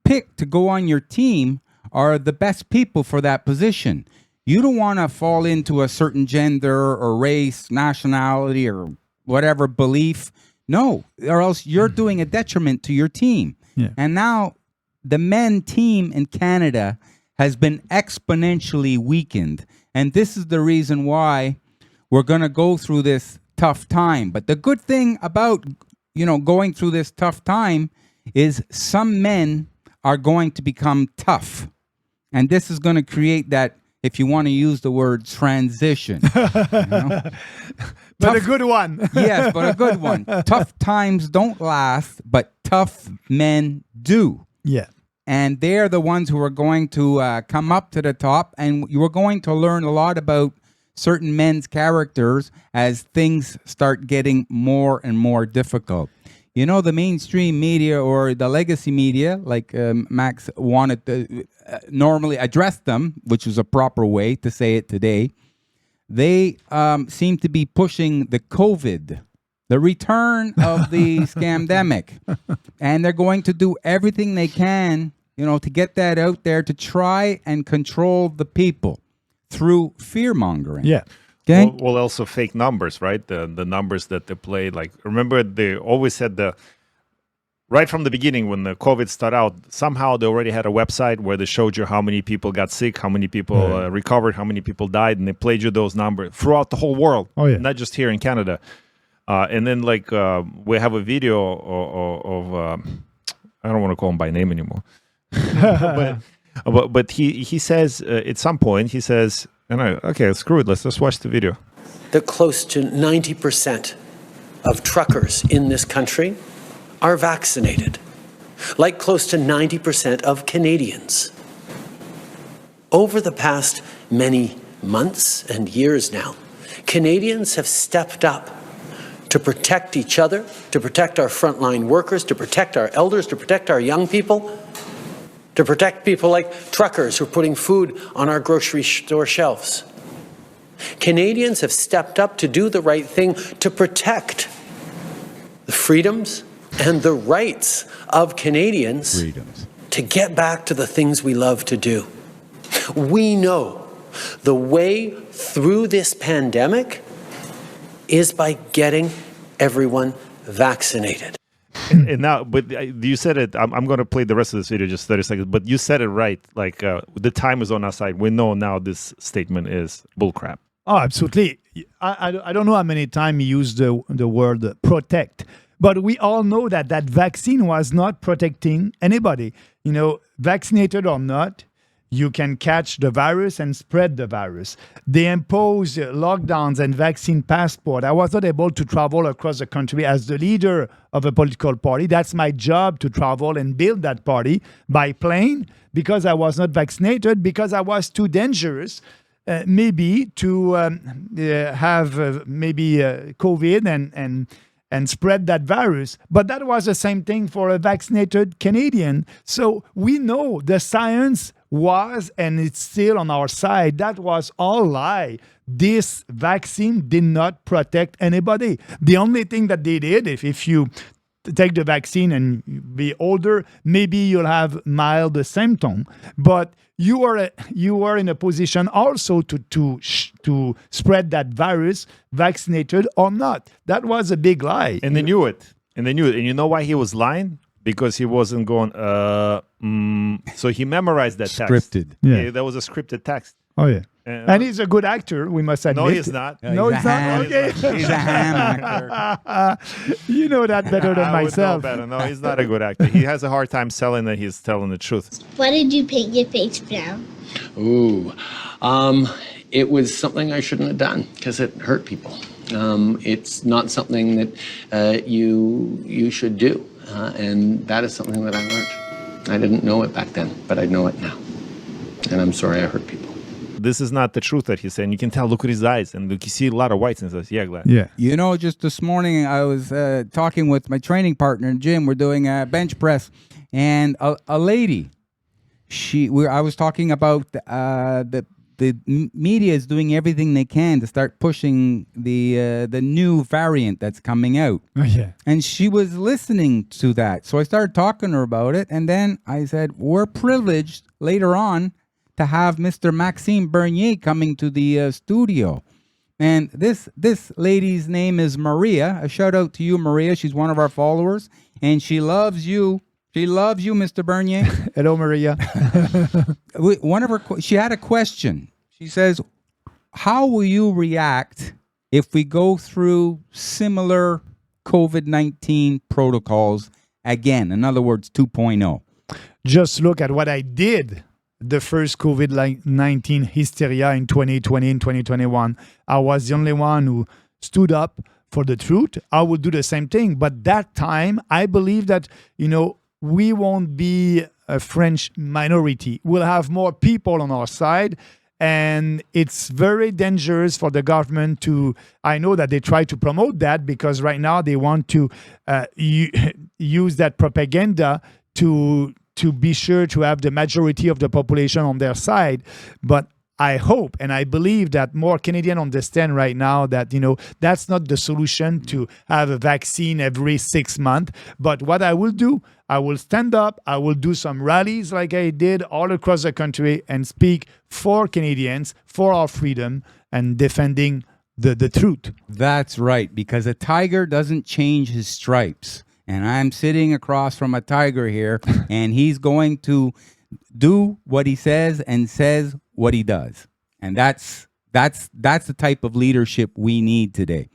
pick to go on your team are the best people for that position. You don't want to fall into a certain gender or race, nationality, or whatever belief. No, or else you're doing a detriment to your team. Yeah. And now the men team in Canada has been exponentially weakened. And this is the reason why we're going to go through this tough time. But the good thing about, going through this tough time is some men are going to become tough. And this is going to create that, if you want to use the word, transition. But a good one. Yes, but a good one. Tough times don't last, but tough men do. Yeah. And they're the ones who are going to come up to the top. And you're going to learn a lot about certain men's characters as things start getting more and more difficult. The mainstream media or the legacy media, like Max wanted to normally address them, which was a proper way to say it today, they seem to be pushing the COVID, the return of the scamdemic. And they're going to do everything they can, to get that out there to try and control the people through fear-mongering. Yeah. Okay? Well, also fake numbers, right? The numbers that they play. Like, remember, they always said right from the beginning when the COVID started out, somehow they already had a website where they showed you how many people got sick, how many people recovered, how many people died, and they played you those numbers throughout the whole world, not just here in Canada. And then, like, we have a video of I don't want to call him by name anymore, but he says at some point he says, okay, screw it, let's just watch the video. That close to 90% of truckers in this country are vaccinated, like close to 90% of Canadians. Over the past many months and years now, Canadians have stepped up to protect each other, to protect our frontline workers, to protect our elders, to protect our young people, to protect people like truckers who are putting food on our grocery store shelves. Canadians have stepped up to do the right thing to protect the freedoms and the rights of Canadians to get back to the things we love to do. We know the way through this pandemic is by getting everyone vaccinated. And now, but you said it, I'm going to play the rest of this video, just 30 seconds, but you said it right. Like, the time is on our side. We know now this statement is bullcrap. Oh, absolutely. I don't know how many times he used the word protect, but we all know that that vaccine was not protecting anybody. You know, vaccinated or not, you can catch the virus and spread the virus. They imposed lockdowns and vaccine passport. I was not able to travel across the country as the leader of a political party. That's my job, to travel and build that party by plane, because I was not vaccinated, because I was too dangerous. Maybe to have COVID and spread that virus. But that was the same thing for a vaccinated Canadian. So we know the science was, and it's still on our side, that was all lie. This vaccine did not protect anybody. The only thing that they did, if you take the vaccine and be older, maybe you'll have mild symptom, but you are in a position also to spread that virus, vaccinated or not. That was a big lie. And they knew it. And you know why he was lying? Because he wasn't going, so he memorized that text. Scripted. Yeah. That was a scripted text. Oh, yeah. And he's a good actor, we must admit. No, he's not. No, he's not. Okay. He's a ham actor. You know that better than I myself. would know better. No, he's not a good actor. He has a hard time selling that he's telling the truth. Why did you paint your face brown? Ooh, it was something I shouldn't have done because it hurt people. It's not something that you should do, and that is something that I learned. I didn't know it back then, but I know it now, and I'm sorry I hurt people. This is not the truth that he's saying. You can tell, look at his eyes, and look, you see a lot of whites, and says, yeah, Glenn. Yeah. You know, just this morning I was talking with my training partner in gym. We're doing a bench press, and a lady, I was talking about the media is doing everything they can to start pushing the new variant that's coming out. Oh, yeah. And she was listening to that. So I started talking to her about it, and then I said, we're privileged later on to have Mr. Maxime Bernier coming to the studio. And this lady's name is Maria. A shout out to you, Maria. She's one of our followers, and she loves you. She loves you, Mr. Bernier. Hello, Maria. She had a question. She says, how will you react if we go through similar COVID-19 protocols again? In other words, 2.0. Just look at what I did. The first COVID-19 hysteria in 2020 and 2021. I was the only one who stood up for the truth. I will do the same thing. But that time, I believe that, we won't be a French minority. We'll have more people on our side. And it's very dangerous for the government I know that they try to promote that because right now they want to use that propaganda to be sure to have the majority of the population on their side. But I hope and I believe that more Canadians understand right now that, that's not the solution to have a vaccine every 6 months. But what I will do, I will stand up, I will do some rallies like I did all across the country and speak for Canadians, for our freedom and defending the truth. That's right, because a tiger doesn't change his stripes. and I'm sitting across from a tiger here, and he's going to do what he says and says what he does. And that's the type of leadership we need today.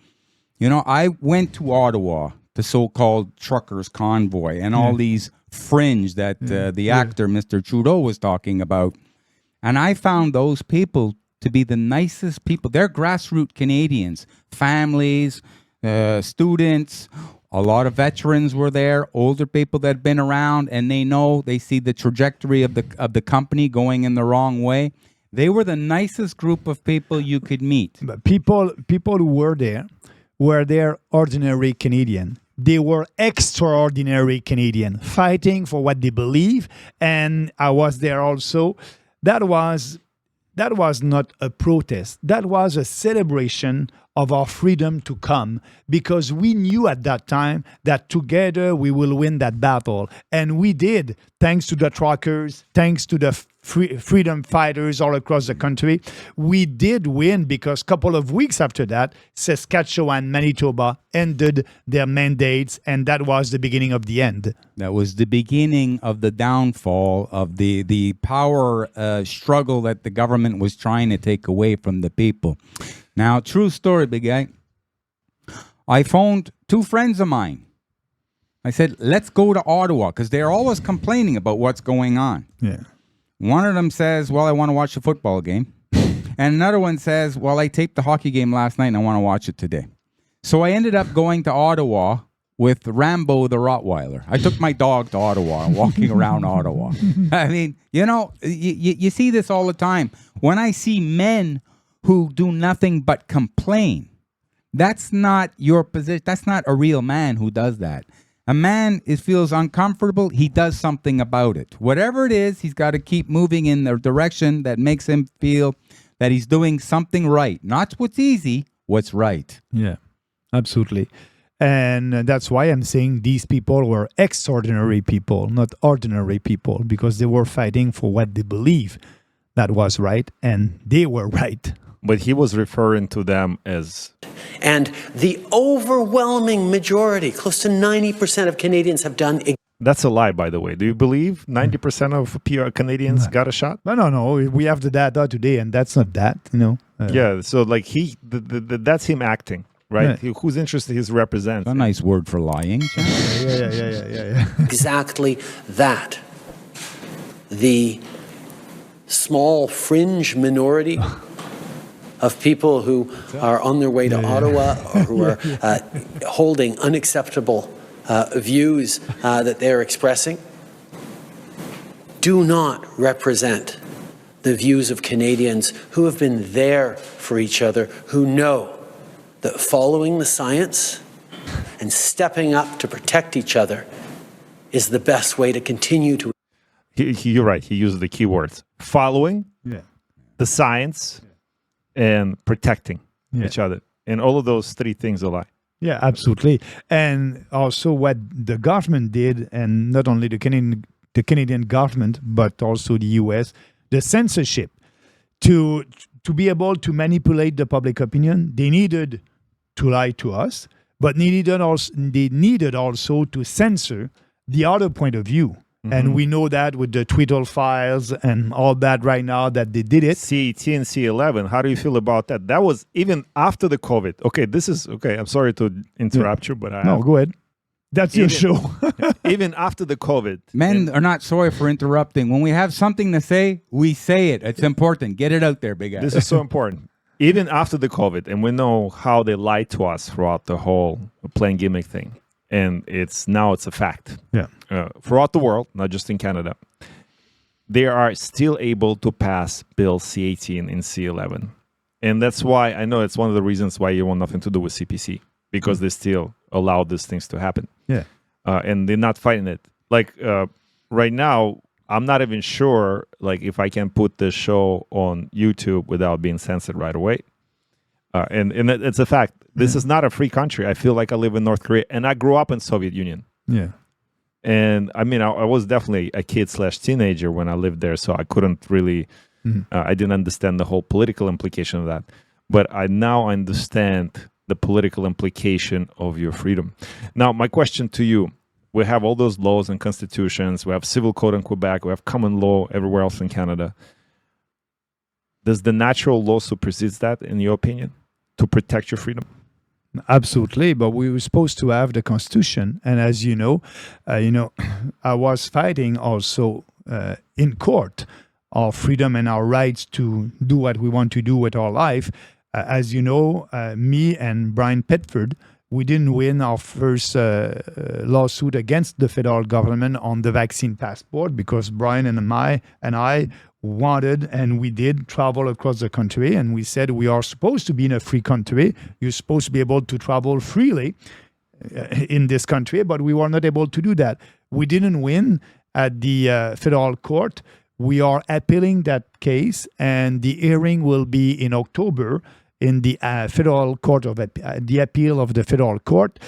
You know, I went to Ottawa, the so-called truckers convoy, and all these fringe that the actor Mr. Trudeau was talking about. And I found those people to be the nicest people. They're grassroots Canadians, families, students, a lot of veterans were there, older people that had been around, and they see the trajectory of the company going in the wrong way. They were the nicest group of people you could meet. But people who were there ordinary Canadian. They were extraordinary Canadian, fighting for what they believe. And I was there also. That was not a protest. That was a celebration of our freedom to come, because we knew at that time that together we will win that battle. And we did, thanks to the truckers, thanks to the freedom fighters all across the country. We did win, because a couple of weeks after that, Saskatchewan, Manitoba ended their mandates, and that was the beginning of the end. That was the beginning of the downfall of the power struggle that the government was trying to take away from the people. Now, true story, big guy. I phoned two friends of mine. I said, let's go to Ottawa, because they're always complaining about what's going on. Yeah. One of them says, well, I want to watch the football game. And another one says, well, I taped the hockey game last night and I want to watch it today. So I ended up going to Ottawa with Rambo the Rottweiler. I took my dog to Ottawa and walking around Ottawa. I mean, you know, you see this all the time. When I see men who do nothing but complain, that's not your position. That's not a real man who does that. A man feels uncomfortable, he does something about it. Whatever it is, he's got to keep moving in the direction that makes him feel that he's doing something right. Not what's easy, what's right. Yeah, absolutely. And that's why I'm saying these people were extraordinary people, not ordinary people, because they were fighting for what they believe that was right, and they were right. But he was referring to them as... And the overwhelming majority, close to 90% of Canadians have done... That's a lie, by the way. Do you believe 90% of PR Canadians got a shot? No. We have the data today, and that's not that, you know. Yeah, so like that's him acting, right? Yeah. Whose interest he's representing. A nice word for lying. Yeah. Exactly that. The small fringe minority of people who are on their way to Ottawa or who are holding unacceptable views that they're expressing do not represent the views of Canadians who have been there for each other, who know that following the science and stepping up to protect each other is the best way to continue to... You're right. He used the keywords. Following the science and protecting each other. And all of those three things are lie. Yeah, absolutely. And also what the government did, and not only the Canadian government, but also the US, the censorship, to be able to manipulate the public opinion, they needed to lie to us, but they needed also to censor the other point of view. Mm-hmm. And we know that with the Twitter files and all that right now that they did it. CET and C11, how do you feel about that? That was even after the COVID. Okay, I'm sorry to interrupt you, but go ahead. That's your show. Even after the COVID. Men are not sorry for interrupting. When we have something to say, we say it. It's important. Get it out there, big guy. This is so important. Even after the COVID, and we know how they lied to us throughout the whole playing gimmick thing. And it's a fact. Yeah. Throughout the world, not just in Canada, they are still able to pass Bill C-18 and C-11. And that's why I know it's one of the reasons why you want nothing to do with CPC, because they still allow these things to happen. Yeah. And they're not fighting it. Like right now, I'm not even sure if I can put this show on YouTube without being censored right away. And it's a fact. This is not a free country. I feel like I live in North Korea, and I grew up in Soviet Union. Yeah. And I mean, I was definitely a kid/teenager when I lived there, so I couldn't really, I didn't understand the whole political implication of that. But I now understand the political implication of your freedom. Now, my question to you, We have all those laws and constitutions. We have civil code in Quebec. We have common law everywhere else in Canada. Does the natural law supersede that, in your opinion, to protect your freedom? Absolutely, but we were supposed to have the Constitution, and as you know, I was fighting also in court our freedom and our rights to do what we want to do with our life. As you know, me and Brian Pitford, we didn't win our first lawsuit against the federal government on the vaccine passport because Brian and I wanted, and we did, travel across the country, and we said we are supposed to be in a free country. You're supposed to be able to travel freely in this country, but we were not able to do that. We didn't win at the federal court. We are appealing that case, and the hearing will be in October in the federal court of the appeal of the federal court.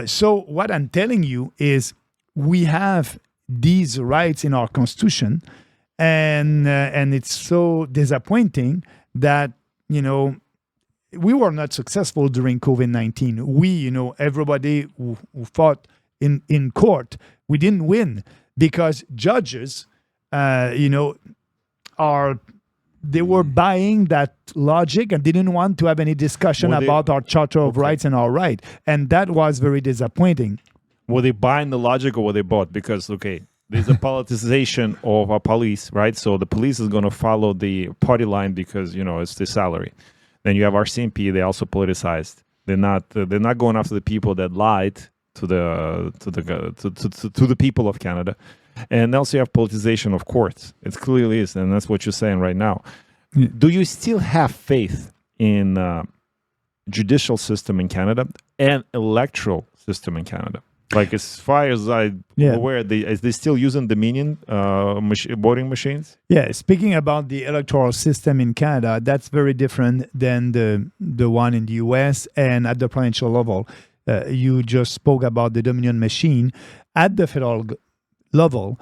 So what I'm telling you is we have these rights in our Constitution, and it's so disappointing that we were not successful during COVID-19. We, everybody who fought in court, we didn't win because judges, they were buying that logic and didn't want to have any discussion about our Charter of Rights and our right. And that was very disappointing. Were they buying the logic or were they bought? Because, there's a politicization of our police, right? So the police is going to follow the party line because, it's the salary. Then you have RCMP, they also politicized. They're not going after the people that lied to the people of Canada. And also you have politicization of courts. It clearly is, and that's what you're saying right now. Yeah. Do you still have faith in judicial system in Canada and electoral system in Canada? Like as far as I'm aware, is they still using Dominion voting machines? Yeah, speaking about the electoral system in Canada, that's very different than the one in the US and at the provincial level. You just spoke about the Dominion machine. At the federal level,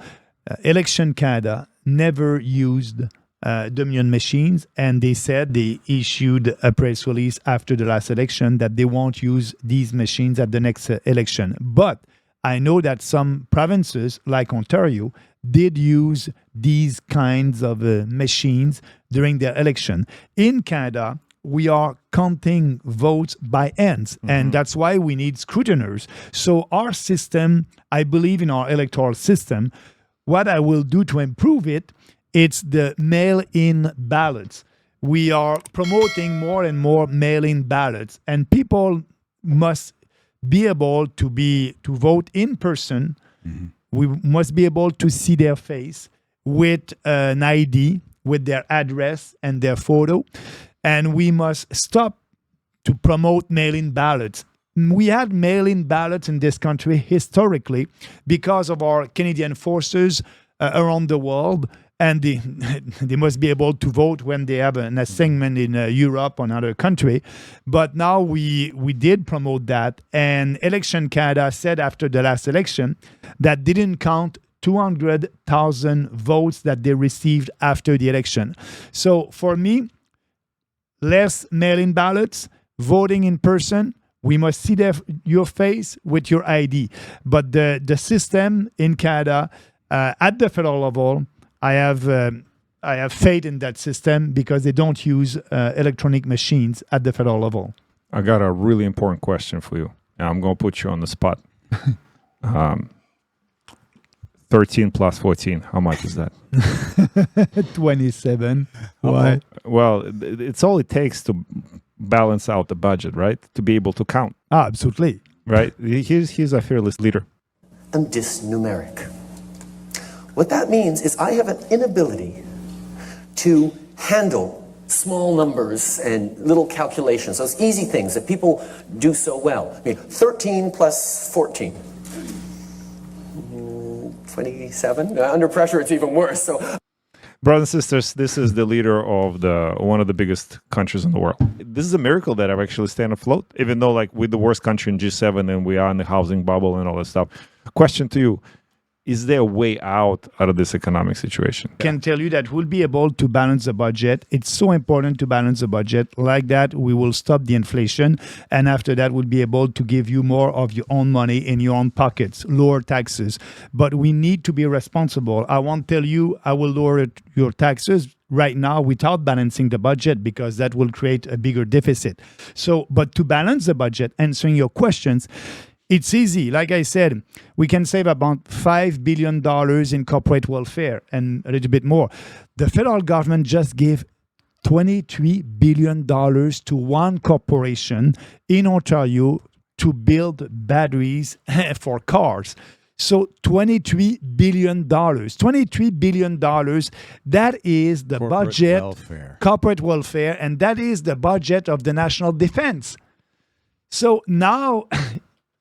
Election Canada never used Dominion machines, and they said they issued a press release after the last election that they won't use these machines at the next election. But I know that some provinces, like Ontario, did use these kinds of machines during their election. In Canada, we are counting votes by hands, and that's why we need scrutiners. So our system, I believe in our electoral system. What I will do to improve it, it's the mail-in ballots. We are promoting more and more mail-in ballots, and people must be able to vote in person. We must be able to see their face with an ID, with their address and their photo. And we must stop to promote mail-in ballots. We had mail-in ballots in this country historically because of our Canadian forces around the world, and they must be able to vote when they have an assignment in Europe or another country. But now we did promote that, and Election Canada said after the last election that didn't count 200,000 votes that they received after the election. So for me, less mail-in ballots, voting in person. We must see your face with your ID. But the system in Canada, at the federal level, I have faith in that system because they don't use electronic machines at the federal level. I got a really important question for you. Now I'm going to put you on the spot. 13 plus 14, how much is that? 27. Why? Well, it's all it takes to balance out the budget, right? To be able to count. Absolutely. Right? He's a fearless leader. I'm dysnumeric. What that means is I have an inability to handle small numbers and little calculations, those easy things that people do so well. 13 plus 14. 27. Under pressure, it's even worse. So, brothers and sisters, this is the leader of one of the biggest countries in the world. This is a miracle that I've actually stayed afloat, even though we're the worst country in G7 and we are in the housing bubble and all that stuff. Question to you: is there a way out of this economic situation? Can tell you that we'll be able to balance the budget. It's so important to balance the budget. Like that, we will stop the inflation. And after that, we'll be able to give you more of your own money in your own pockets, lower taxes. But we need to be responsible. I won't tell you I will lower your taxes right now without balancing the budget, because that will create a bigger deficit. So, but to balance the budget, answering your questions, it's easy. Like I said, we can save about $5 billion in corporate welfare and a little bit more. The federal government just gave $23 billion to one corporation in Ontario to build batteries for cars. So $23 billion. $23 billion, that is the Corporate budget, welfare. corporate welfare, and that is the budget of the national defense. So now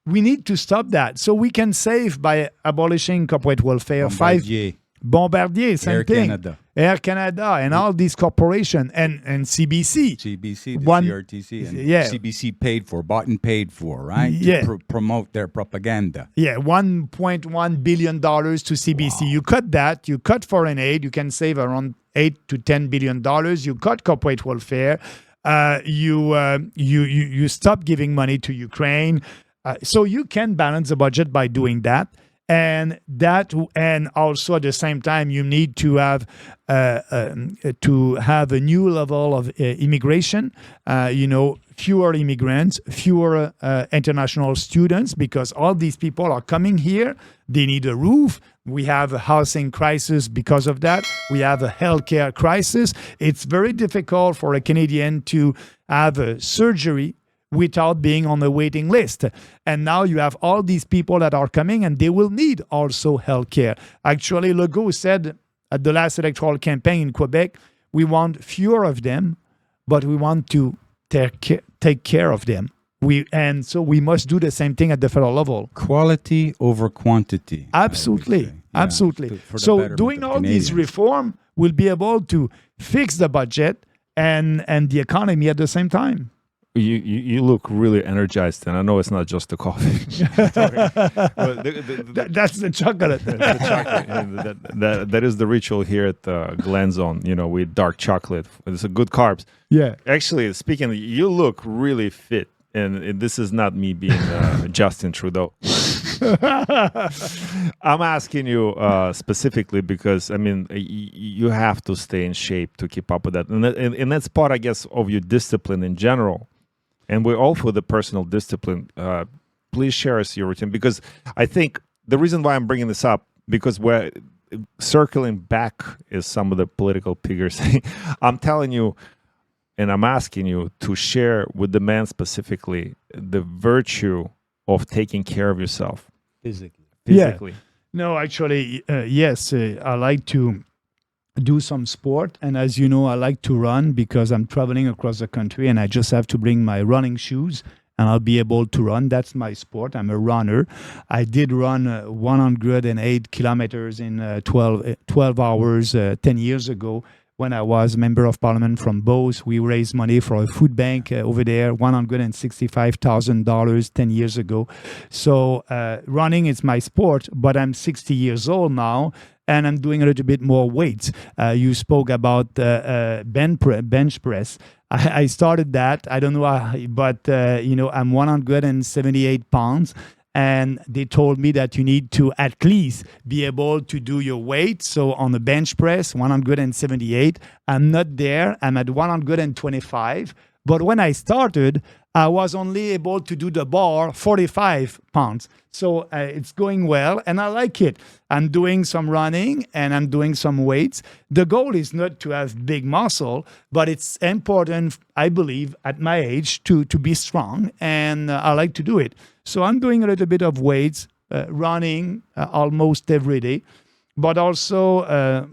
we need to stop that. So we can save by abolishing corporate welfare. Bombardier, same Air thing. Canada. Air Canada and all these corporations and CBC. CBC, the One- CRTC, and yeah. CBC paid for, bought and paid for, right? Yeah. To promote their propaganda. Yeah, $1.1 billion to CBC. Wow. You cut that, you cut foreign aid, you can save around $8 to $10 billion. You cut corporate welfare. You stop giving money to Ukraine. So you can balance the budget by doing that. And also at the same time, you need to have a new level of immigration. Fewer immigrants, fewer international students, because all these people are coming here. They need a roof. We have a housing crisis because of that. We have a healthcare crisis. It's very difficult for a Canadian to have a surgery without being on the waiting list. And now you have all these people that are coming, and they will need also healthcare. Actually, Legault said at the last electoral campaign in Quebec, we want fewer of them, but we want to take care of them. And so we must do the same thing at the federal level. Quality over quantity. Absolutely. Absolutely. For the So betterment doing of all these Canadians. reform will be able to fix the budget and the economy at the same time. You look really energized, and I know it's not just the coffee. That's the chocolate. The chocolate. And that is the ritual here at Glenzone. With dark chocolate. It's a good carbs. Yeah. Actually, speaking, you look really fit, and this is not me being Justin Trudeau. I'm asking you specifically because you have to stay in shape to keep up with that, and that's part, I guess, of your discipline in general. And we're all for the personal discipline. Please share us your routine, because I think the reason why I'm bringing this up, because we're circling back, as some of the political figures say. I'm telling you, and I'm asking you to share with the man specifically the virtue of taking care of yourself. Physically. Yeah. No, actually, yes. I like to do some sport, and as you know, I like to run because I'm traveling across the country, and I just have to bring my running shoes and I'll be able to run. That's my sport. I'm a runner. I did run 108 kilometers in 12 hours 10 years ago when I was member of parliament from Beauce. We raised money for a food bank over there, $165,000 10 years ago. So running is my sport, but I'm 60 years old now, and I'm doing a little bit more weights. You spoke about bench press. I started that. I don't know why, but I'm 178 pounds. And they told me that you need to at least be able to do your weight. So on the bench press, 178. I'm not there. I'm at 125. But when I started, I was only able to do the bar 45 pounds. So it's going well, and I like it. I'm doing some running, and I'm doing some weights. The goal is not to have big muscle, but it's important, I believe, at my age to be strong, and I like to do it. So I'm doing a little bit of weights, running almost every day. But also,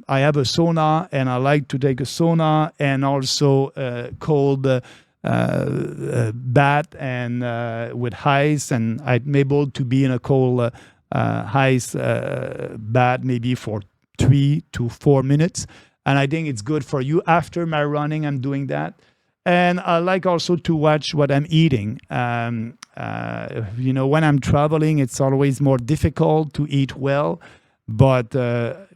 I have a sauna, and I like to take a sauna, and also cold bath and with ice. And I'm able to be in a cold ice bath maybe for 3 to 4 minutes. And I think it's good for you. After my running, I'm doing that. And I like also to watch what I'm eating. When I'm traveling, it's always more difficult to eat well. But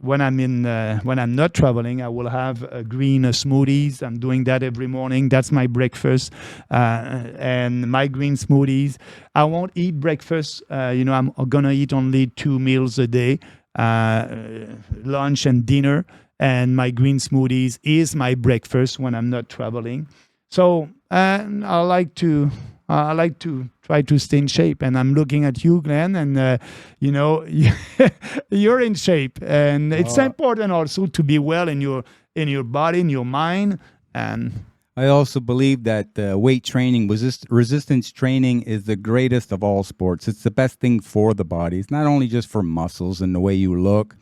when I'm not traveling, I will have green smoothies. I'm doing that every morning. That's my breakfast, and my green smoothies. I won't eat breakfast. I'm gonna eat only 2 meals a day, lunch and dinner. And my green smoothies is my breakfast when I'm not traveling. So I like to try to stay in shape. And I'm looking at you, Glenn, and you're in shape. And it's important also to be well in your body, in your mind. And I also believe that weight training, resistance training, is the greatest of all sports. It's the best thing for the body. It's not only just for muscles and the way you look,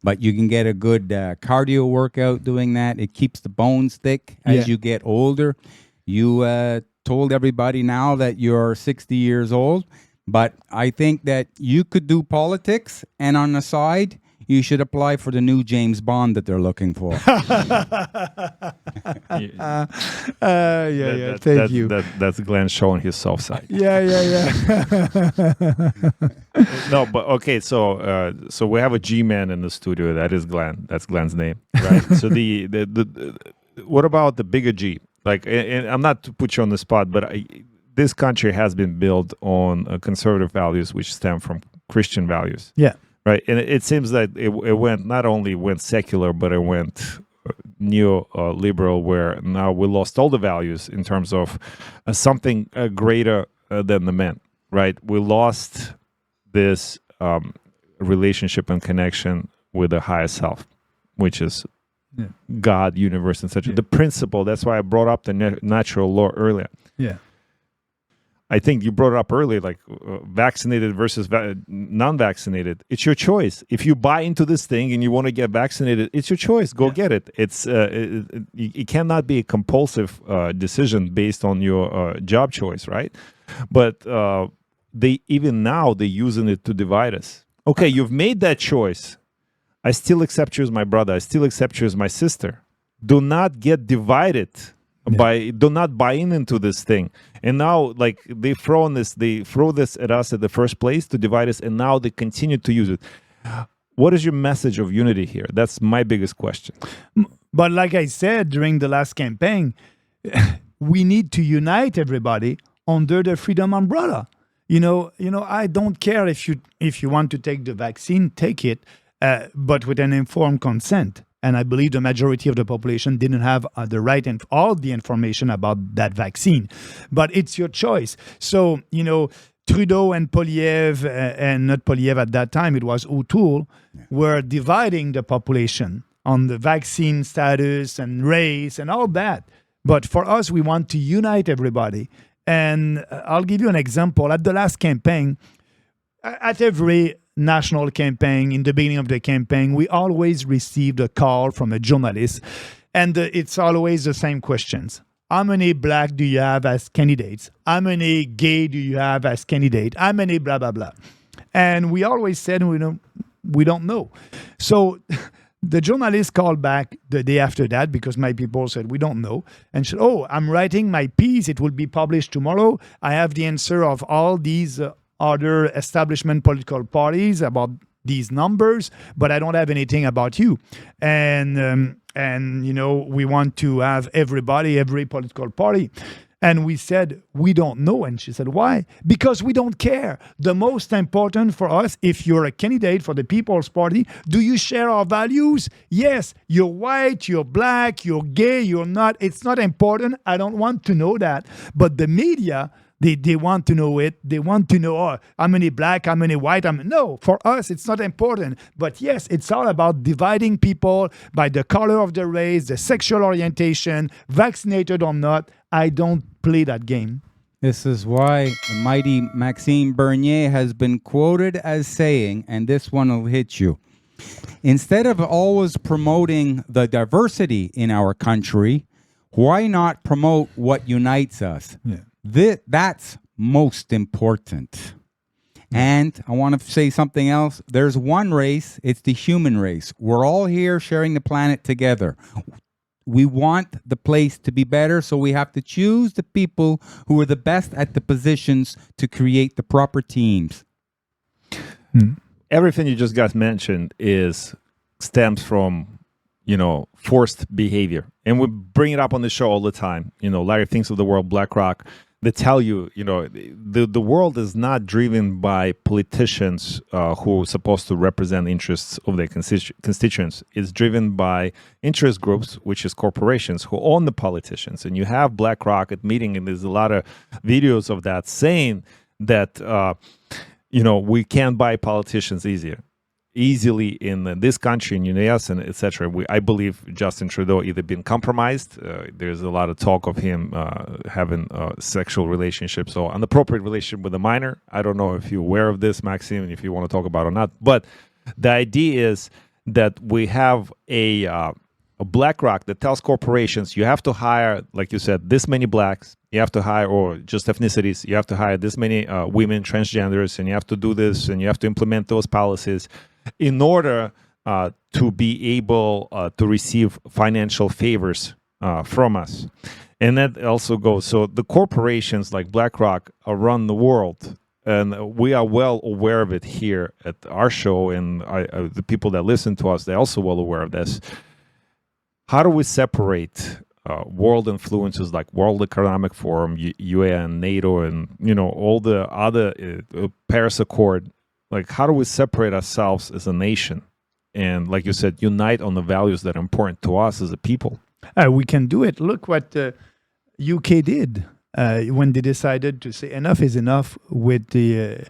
but you can get a good cardio workout doing that. It keeps the bones thick as you get older. You told everybody now that you're 60 years old, but I think that you could do politics, and on the side, you should apply for the new James Bond that they're looking for. Thank you. That's Glenn showing his soft side. Yeah. No, but okay. So we have a G-man in the studio. That is Glenn. That's Glenn's name, right? So the what about the bigger G? Like, and I'm not to put you on the spot, but this country has been built on conservative values, which stem from Christian values. Yeah. Right, and it seems that it went not only went secular, but it went neo-liberal, where now we lost all the values in terms of something greater than the man. Right, we lost this relationship and connection with the higher self, which is God, universe, and such. The principle. That's why I brought up the natural law earlier. Yeah. I think you brought it up earlier, like vaccinated versus non-vaccinated. It's your choice. If you buy into this thing and you want to get vaccinated, it's your choice. Go get it. It's it cannot be a compulsive decision based on your job choice, right? But they're using it to divide us. Okay, you've made that choice. I still accept you as my brother. I still accept you as my sister. Do not get divided. Do not buy into this thing. And now, like, they throw this at us at the first place to divide us, and now they continue to use it. What is your message of unity here? That's my biggest question. But like I said during the last campaign, we need to unite everybody under the freedom umbrella. I don't care if you want to take the vaccine, take it, but with an informed consent. And I believe the majority of the population didn't have the right and all the information about that vaccine. But it's your choice. So, Trudeau and Poilievre, and not Poilievre at that time, it was O'Toole, were dividing the population on the vaccine status and race and all that. But for us, we want to unite everybody. And I'll give you an example. At the last campaign, at every national campaign, in the beginning of the campaign, we always received a call from a journalist, and it's always the same questions. How many black do you have as candidates? How many gay do you have as candidate? How many blah, blah, blah? And we always said, we don't know. So the journalist called back the day after that, because my people said, we don't know, and said, I'm writing my piece. It will be published tomorrow. I have the answer of all these other establishment political parties about these numbers, but I don't have anything about you. And we want to have every political party. And we said, we don't know. And she said, why? Because we don't care. The most important for us, if you're a candidate for the People's Party, do you share our values? Yes. You're white, you're black, you're gay, you're not. It's not important. I don't want to know that. But the media, They want to know it. They want to know how many black, how many white. No, for us, it's not important. But yes, it's all about dividing people by the color of the race, the sexual orientation, vaccinated or not. I don't play that game. This is why the mighty Maxime Bernier has been quoted as saying, and this one will hit you, instead of always promoting the diversity in our country, why not promote what unites us? Yeah. That's most important. And I want to say something else. There's one race. It's the human race. We're all here sharing the planet together. We want the place to be better, so we have to choose the people who are the best at the positions to create the proper teams. everything you just got mentioned stems from, forced behavior. And we bring it up on the show all the time. Larry thinks of the world, BlackRock. They tell you, the world is not driven by politicians who are supposed to represent interests of their constituents. It's driven by interest groups, which is corporations who own the politicians. And you have BlackRock at meeting, and there's a lot of videos of that saying that, we can buy politicians easily in this country, in US, and etc. I believe Justin Trudeau either been compromised. There's a lot of talk of him having sexual relationships or inappropriate relationship with a minor. I don't know if you're aware of this, Maxime, and if you want to talk about it or not. But the idea is that we have a BlackRock that tells corporations you have to hire, like you said, this many blacks. You have to hire, or just ethnicities. You have to hire this many women, transgenders, and you have to do this, and you have to implement those policies in order to be able to receive financial favors from us. And that also goes, so the corporations like BlackRock run the world, and we are well aware of it here at our show, and the people that listen to us, they're also well aware of this. How do we separate world influences like World Economic Forum, UN, NATO, and all the other Paris Accord? Like, how do we separate ourselves as a nation and, like you said, unite on the values that are important to us as a people? We can do it. Look what UK did when they decided to say enough is enough with the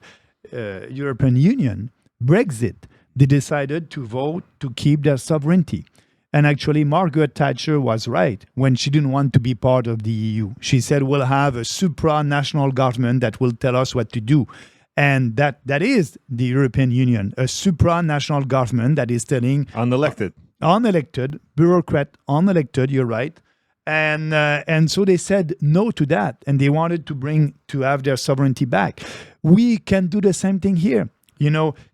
European Union. Brexit, they decided to vote to keep their sovereignty. And actually, Margaret Thatcher was right when she didn't want to be part of the EU. She said, we'll have a supranational government that will tell us what to do. And that is the European Union, a supranational government that is telling... Unelected, bureaucrat, unelected, you're right. And so they said no to that. And they wanted to have their sovereignty back. We can do the same thing here.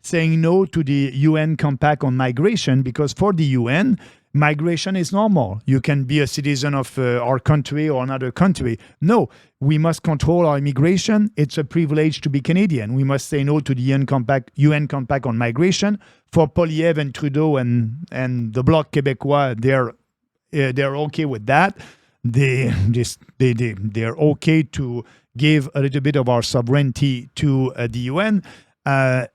Saying no to the UN Compact on migration, because for the UN, migration is normal. You can be a citizen of our country or another country. No, we must control our immigration. It's a privilege to be Canadian. We must say no to the UN Compact on migration. For Poilievre and Trudeau and the Bloc Québécois, they're okay with that. They're okay to give a little bit of our sovereignty to the UN.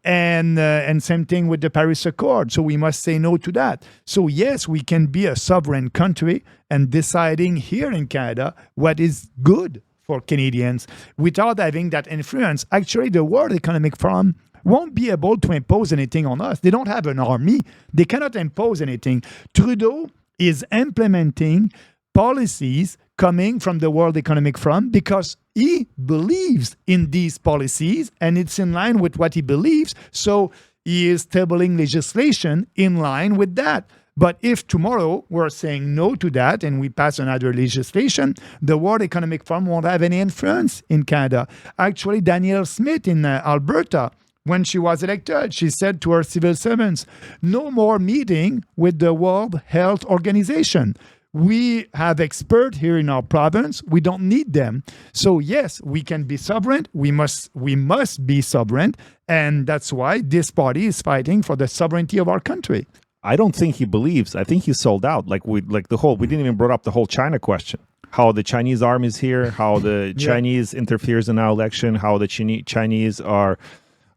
And same thing with the Paris Accord. So we must say no to that. So yes, we can be a sovereign country and deciding here in Canada what is good for Canadians without having that influence. Actually, the World Economic Forum won't be able to impose anything on us. They don't have an army. They cannot impose anything. Trudeau is implementing policies coming from the World Economic Forum because he believes in these policies and it's in line with what he believes. So he is tabling legislation in line with that. But if tomorrow we're saying no to that and we pass another legislation, the World Economic Forum won't have any influence in Canada. Actually, Danielle Smith in Alberta, when she was elected, she said to her civil servants, no more meeting with the World Health Organization. We have experts here in our province. We don't need them. So yes, we can be sovereign. We must be sovereign. And that's why this party is fighting for the sovereignty of our country. I don't think he believes. I think he's sold out. We didn't even bring up the whole China question. How the Chinese army is here, how the Chinese interferes in our election, how the Chinese are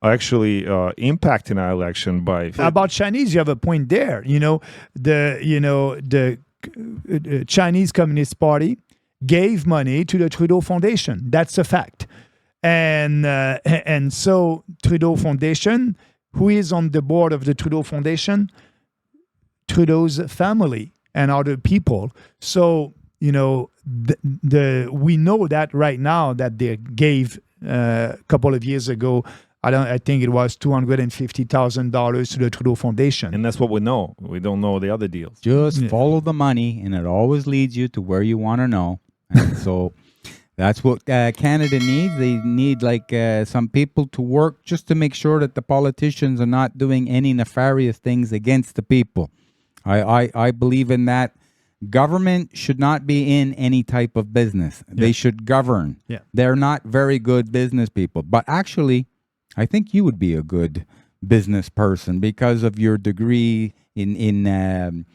actually impacting our election by... About Chinese, you have a point there. The Chinese Communist Party gave money to the Trudeau Foundation. That's a fact. And so Trudeau Foundation, who is on the board of the Trudeau Foundation? Trudeau's family and other people. So, we know that right now that they gave a couple of years ago, I think it was $250,000 to the Trudeau Foundation. And that's what we know. We don't know the other deals. Just follow the money, and it always leads you to where you want to know. And so that's what Canada needs. They need some people to work just to make sure that the politicians are not doing any nefarious things against the people. I believe in that. Government should not be in any type of business. They should govern. They're not very good business people. But actually, I think you would be a good business person because of your degree in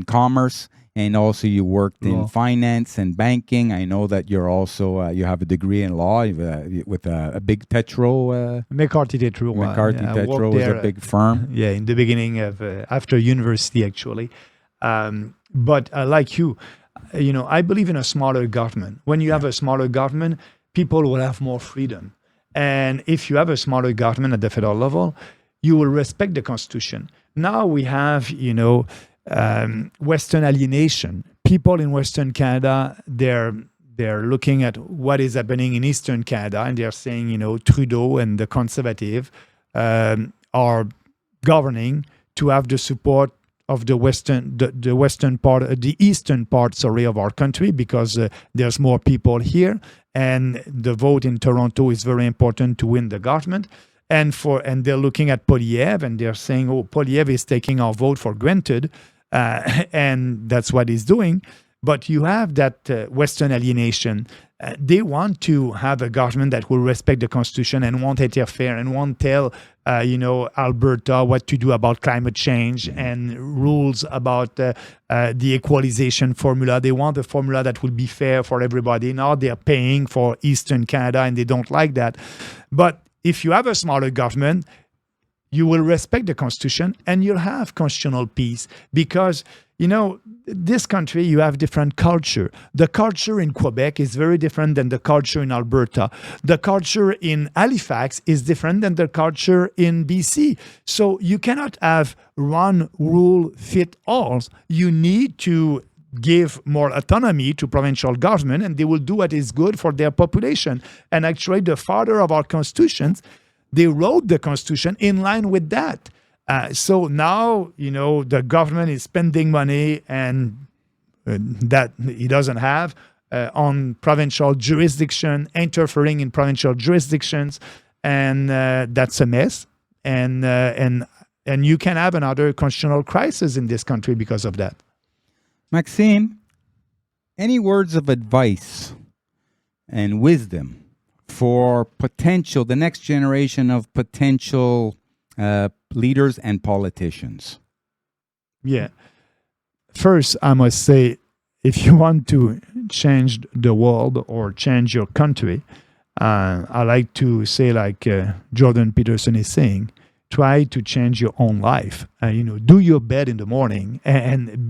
commerce, and also you worked in Law. finance and banking. I know that you're also you have a degree in law with a big Tetro. McCarthy Tetro. McCarthy I Tetro worked is a there, big firm. Yeah, in the beginning of after university, actually. But like you, I believe in a smaller government. When you have a smaller government, people will have more freedom. And if you have a smaller government at the federal level, you will respect the Constitution. Now we have, Western alienation. People in Western Canada, they're looking at what is happening in Eastern Canada, and they're saying, Trudeau and the Conservative are governing to have the support of the western part, the eastern part, of our country, because there's more people here, and the vote in Toronto is very important to win the government. And they're looking at Poilievre, and they're saying, oh, Poilievre is taking our vote for granted, and that's what he's doing. But you have that Western alienation. They want to have a government that will respect the Constitution and won't interfere and won't tell, Alberta what to do about climate change and rules about the equalization formula. They want a formula that will be fair for everybody. Now they're paying for Eastern Canada, and they don't like that. But if you have a smaller government, you will respect the Constitution and you'll have constitutional peace, because, this country, you have different culture. The culture in Quebec is very different than the culture in Alberta. The culture in Halifax is different than the culture in BC. So you cannot have one rule fit all. You need to give more autonomy to provincial government, and they will do what is good for their population. And actually, the father of our constitutions, they wrote the Constitution in line with that. So now, the government is spending money and that he doesn't have on provincial jurisdiction, interfering in provincial jurisdictions, and that's a mess. And you can have another constitutional crisis in this country because of that. Maxime, any words of advice and wisdom for the next generation of potential leaders and politicians? Yeah. First, I must say, if you want to change the world or change your country, I like to say, like Jordan Peterson is saying, try to change your own life. Do your bed in the morning and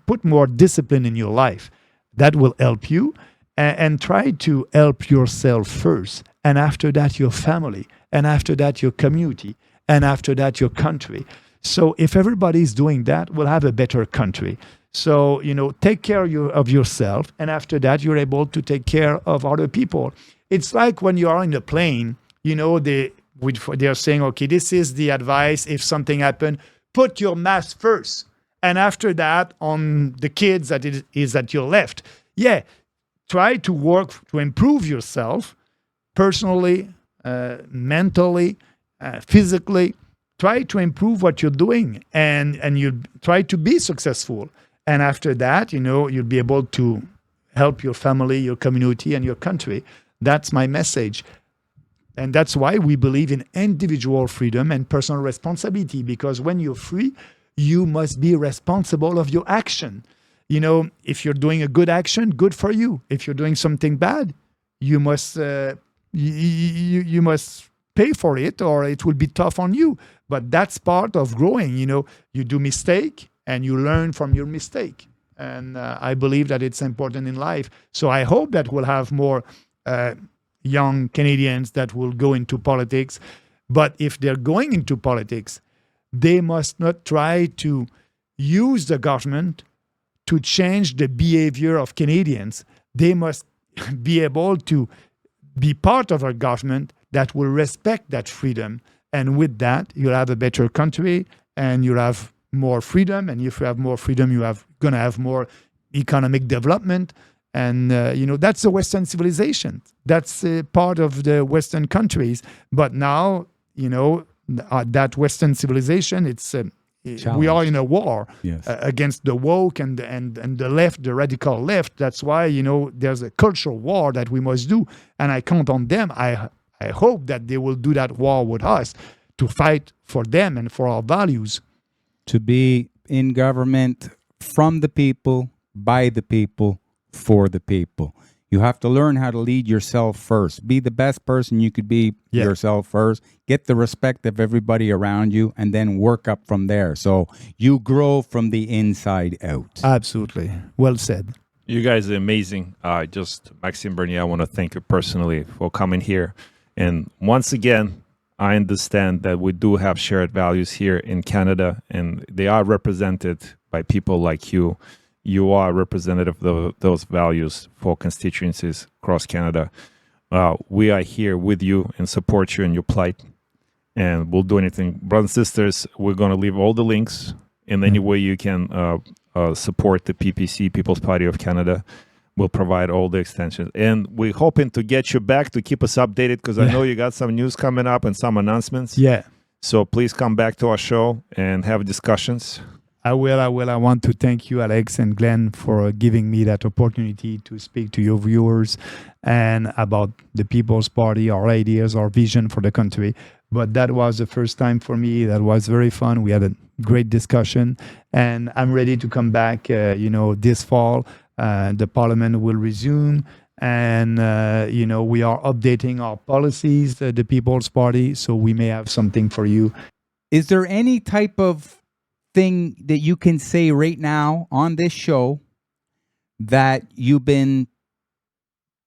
put more discipline in your life. That will help you. And try to help yourself first. And after that, your family. And after that, your community. And after that, your country. So if everybody's doing that, we'll have a better country. So, take care of yourself. And after that, you're able to take care of other people. It's like when you are in a plane, they're saying, okay, this is the advice. If something happened, put your mask first. And after that, on the kids that is at your left. Yeah, try to work to improve yourself personally, mentally, physically. Try to improve what you're doing, and you try to be successful. And after that, you'll be able to help your family, your community, and your country. That's my message. And that's why we believe in individual freedom and personal responsibility, because when you're free, you must be responsible of your action. If you're doing a good action, good for you. If you're doing something bad, you must you must pay for it, or it will be tough on you. But that's part of growing. You do mistake and you learn from your mistake. And I believe that it's important in life. So I hope that we'll have more young Canadians that will go into politics. But if they're going into politics, they must not try to use the government to change the behavior of Canadians. They must be able to be part of a government that will respect that freedom. And with that, you'll have a better country and you'll have more freedom. And if you have more freedom, going to have more economic development. And, that's the Western civilization. That's part of the Western countries. But now, that Western civilization, we are in a war against the woke and the left, the radical left. That's why, there's a cultural war that we must do. And I count on them. I hope that they will do that war with us to fight for them and for our values. To be in government from the people, by the people, for the people. You have to learn how to lead yourself first. Be the best person you could be yourself first. Get the respect of everybody around you, and then work up from there. So you grow from the inside out. Absolutely. Well said. You guys are amazing. Maxime Bernier, I want to thank you personally for coming here. And once again, I understand that we do have shared values here in Canada, and they are represented by people like you. You are representative of those values for constituencies across Canada. We are here with you and support you in your plight, and we'll do anything. Brothers and sisters, we're going to leave all the links in any way you can support the PPC, People's Party of Canada. We'll provide all the extensions. And we're hoping to get you back to keep us updated, because I know you got some news coming up and some announcements. Yeah. So please come back to our show and have discussions. I will. I want to thank you, Alex and Glenn, for giving me that opportunity to speak to your viewers and about the People's Party, our ideas, our vision for the country. But that was the first time for me. That was very fun. We had a great discussion, and I'm ready to come back, this fall. The Parliament will resume, and, we are updating our policies, the People's Party, so we may have something for you. Is there any type of thing that you can say right now on this show that you've been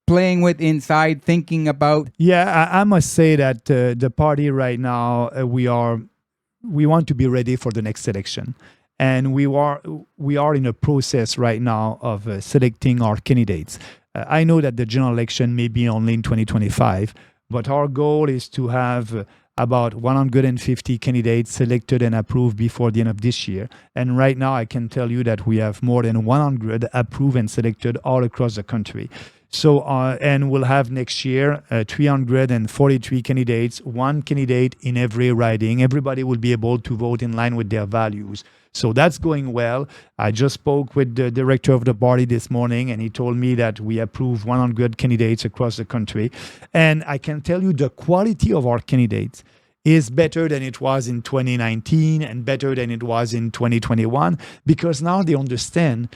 playing with inside, thinking about? Yeah, I must say that the party right now, we want to be ready for the next election. And we are in a process right now of selecting our candidates. I know that the general election may be only in 2025, but our goal is to have about 150 candidates selected and approved before the end of this year. And right now, I can tell you that we have more than 100 approved and selected all across the country. So, and we'll have next year 343 candidates, one candidate in every riding. Everybody will be able to vote in line with their values. So that's going well. I just spoke with the director of the party this morning, and he told me that we approved 100 candidates across the country. And I can tell you the quality of our candidates is better than it was in 2019 and better than it was in 2021, because now they understand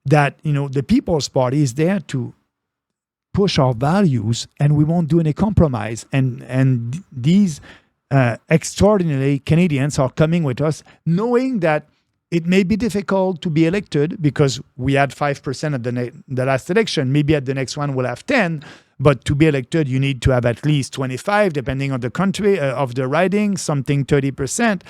that, the People's Party is there to push our values, and we won't do any compromise. And these extraordinary Canadians are coming with us, knowing that it may be difficult to be elected because we had 5% at the last election. Maybe at the next one we'll have 10. But to be elected, you need to have at least 25, depending on the country of the riding, something 30%.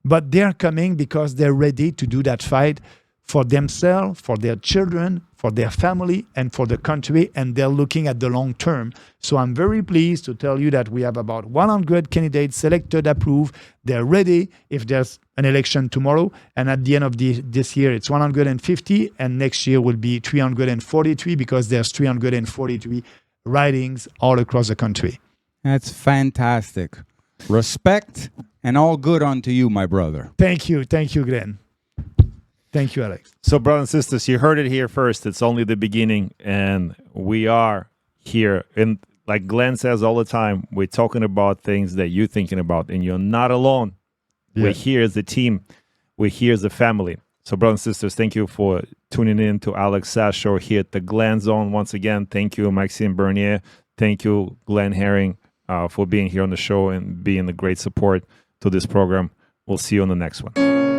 But they're coming because they're ready to do that fight for themselves, for their children, for their family, and for the country, and they're looking at the long term. So I'm very pleased to tell you that we have about 100 candidates selected, approved. They're ready if there's an election tomorrow, and at the end of this year, it's 150, and next year will be 343 because there's 343 ridings all across the country. That's fantastic. Respect and all good unto you, my brother. Thank you, Glenn. Thank you, Alex. So, brothers and sisters, you heard it here first. It's only the beginning, and we are here. And like Glenn says all the time, we're talking about things that you're thinking about, and you're not alone. Yeah. We're here as a team. We're here as a family. So, brothers and sisters, thank you for tuning in to Alex Sasho here at the Glen Zone. Once again, thank you, Maxime Bernier. Thank you, Glenn Herring, for being here on the show and being a great support to this program. We'll see you on the next one.